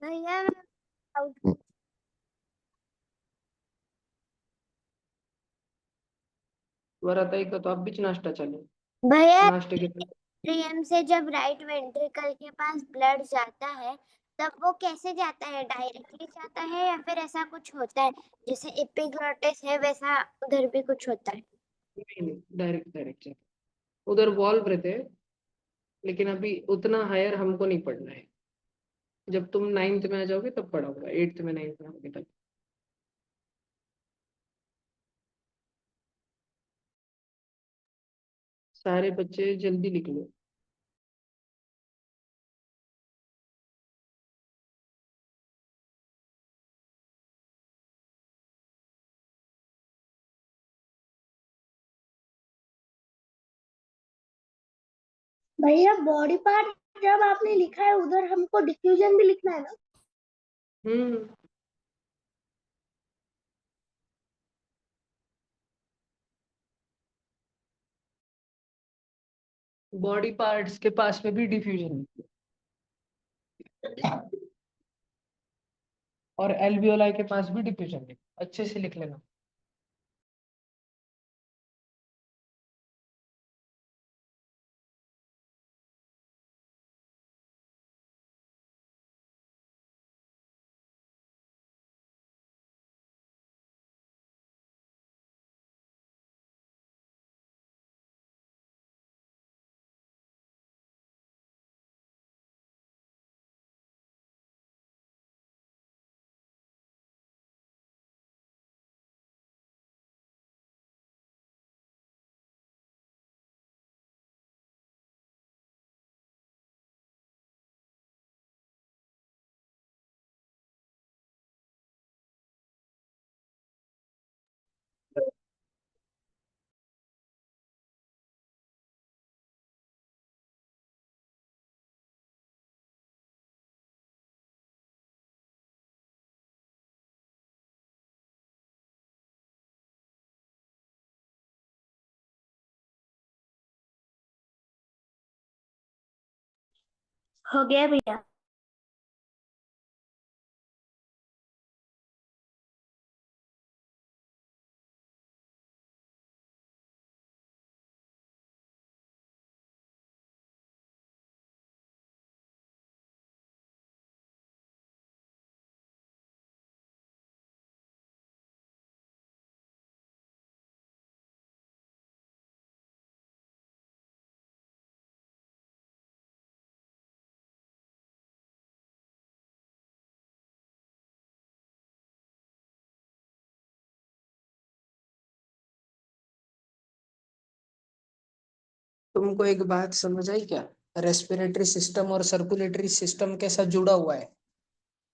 भैया वराताई का तो अब बीच नाश्ता चले, भैया नाश्ते के एट्रियम से जब राइट वेंट्रिकल के पास ब्लड जाता है, तब वो कैसे जाता है? डायरेक्टली जाता है या फिर ऐसा कुछ होता है जैसे एपिग्लॉटिस है वैसा उधर भी कुछ होता है? नहीं नहीं, डायरेक्ट डायरेक्ट चले। उधर वॉल्व रहते हैं, लेकिन अभी उतना हायर हमको नहीं पढ़ना है। जब तुम 9th में आ जाओगे तब पढ़ा होगा, 8th में 9th में आओगे तब। सारे बच्चे जल्दी लिख लो। भैया बॉडी पार्ट जब आपने लिखा है उधर हमको डिफ्यूजन भी लिखना है ना? हम्म। बॉडी पार्ट्स के पास में भी डिफ्यूजन, और एल्वियोलाई के पास भी डिफ्यूजन, अच्छे से लिख लेना। हो गया भैया। तुमको एक बात समझ आई क्या? रेस्पिरेटरी सिस्टम और सर्कुलेटरी सिस्टम कैसा जुड़ा हुआ है?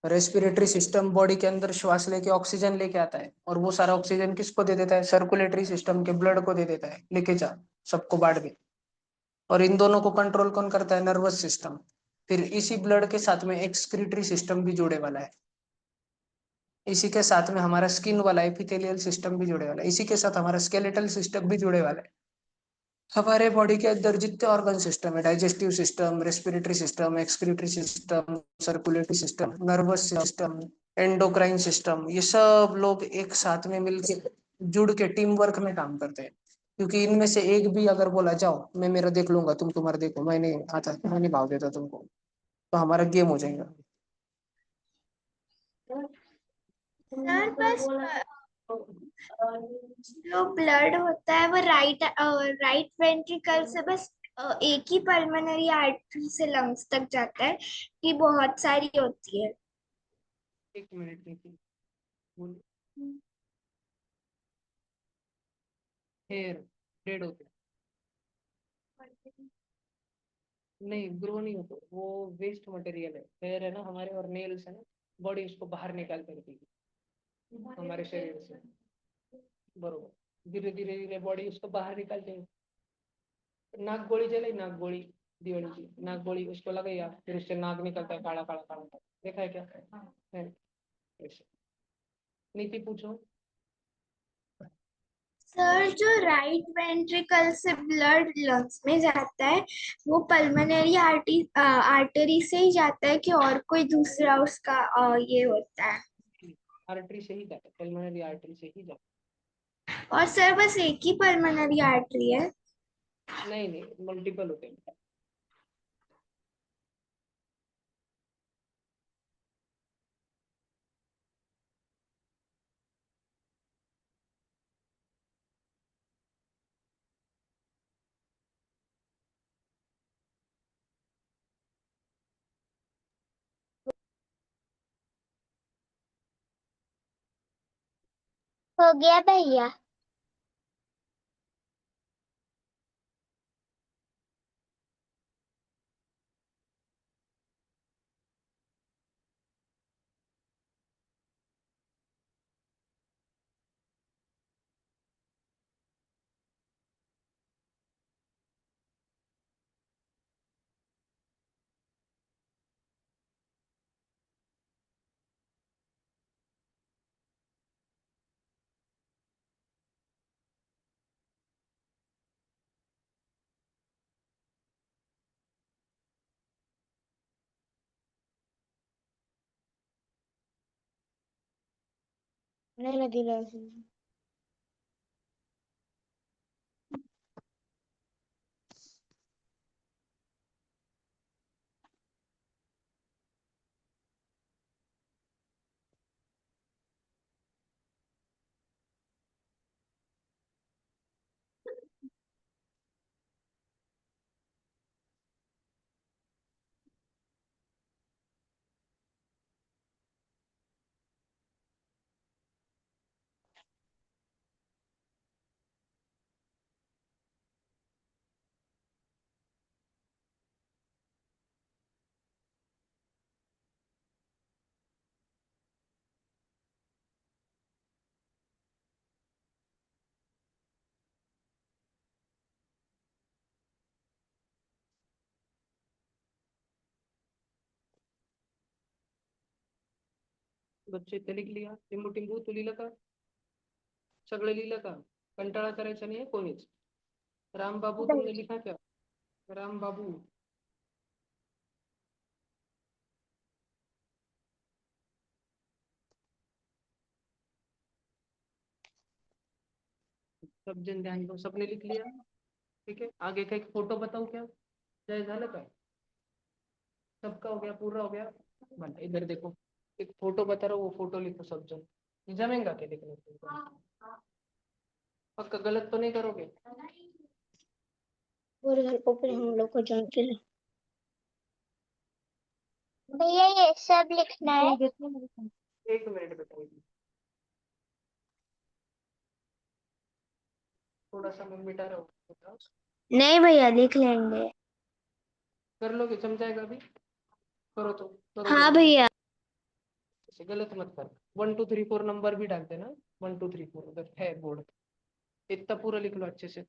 रेस्पिरेटरी सिस्टम बॉडी के अंदर श्वास लेके ऑक्सीजन लेके आता है, और वो सारा ऑक्सीजन किसको दे देता है? सर्कुलेटरी सिस्टम के ब्लड को दे देता है, लेके जा सबको बांट दे। और इन दोनों को कंट्रोल कौन करता है? Nervous system. फिर इसी ब्लड के साथ में एक्सक्रीटरी सिस्टम भी जुड़े वाला है, इसी के साथ में हमारा स्किन वाला एपिथेलियल सिस्टम भी जुड़े वाला है, इसी के साथ हमारा स्केलेटल सिस्टम भी जुड़े वाला है। हमारे बॉडी के अंदर जितने ऑर्गन सिस्टम है, digestive system, respiratory system, excretory system, circulatory system, nervous system, endocrine system, ये सब लोग एक साथ में मिलकर जुड़ के टीम वर्क में काम करते हैं। क्योंकि इनमें से एक भी अगर बोला जाओ मैं मेरा देख लूंगा, तुम तुम्हारा देखो, मैंने आता मैंने भाव देता तुमको, तो हमारा गेम हो जाएगा। सर बस जो ब्लड होता है वो राइट वेंट्रिकल से बस एक ही पल्मोनरी आर्टरी से लंग्स तक जाता है कि बहुत सारी होती है? एक मिनट देखिए, हेयर डेड होते हैं। नहीं, ग्रो नहीं होते, वो वेस्ट मटेरियल है। हेयर है ना हमारे, और नेल्स है ना, बॉडी उसको बाहर निकाल करती है हमारे शरीर से, बरोबर। धीरे धीरे धीरे बॉडी उसको बाहर निकालते है। नाक गोली जलाई, नाक गोली दिवाली की नाक गोली उसको लगाइए, फिर उससे नाक निकलता है काला काला काला, देखा है क्या? है ऐसे। नीति पूछो। सर जो राइट वेंट्रिकल से ब्लड लंग्स में जाता है वो पल्मोनरी आर्टरी से ही जाता है कि और कोई दूसरा उसका ये होता है? आर्टरी से ही जाता है, पल्मोनरी आर्टरी से ही जाता और सर बस एक ही पल्मोनरी आर्टरी है? है। नहीं नहीं, मल्टीपल होते हैं। हो गया भैया। नहीं लगी लगी। बच्चे ते लिख लिया, टिंबू टिंबू तू लिहिलं का? सगळं लिहिलं का? कंटाळा करायचा नाही कोणीच. राम बाबू तुमने लिखा क्या? राम बाबू, सब जन ध्यान दो, सबने लिख लिया? ठीक है, आगे का एक फोटो बताओ क्या? जय झालं का? सबका हो गया, पूरा हो गया? बन इधर देखो, एक फोटो बता रहा हूँ, वो फोटो लिखो सब जन। जमेगा क्या लिखने को? पक्का गलत तो नहीं करोगे? पूरे घर को फिर हम लोग को जान के लो। भैया ये सब लिखना है? एक मिनट बताइए, थोड़ा सा मैं मिटा रहा हूँ। नहीं भैया, लिख लेंगे। कर लोगे? जम जाएगा अभी? करो तो करो हाँ जल्दी। भैया। ऐसे गलत मत कर। 1 2 3 4 नंबर भी डालते ना, 1 2 3 4 उधर है बोर्ड, इतना पूरा लिख लो अच्छे से।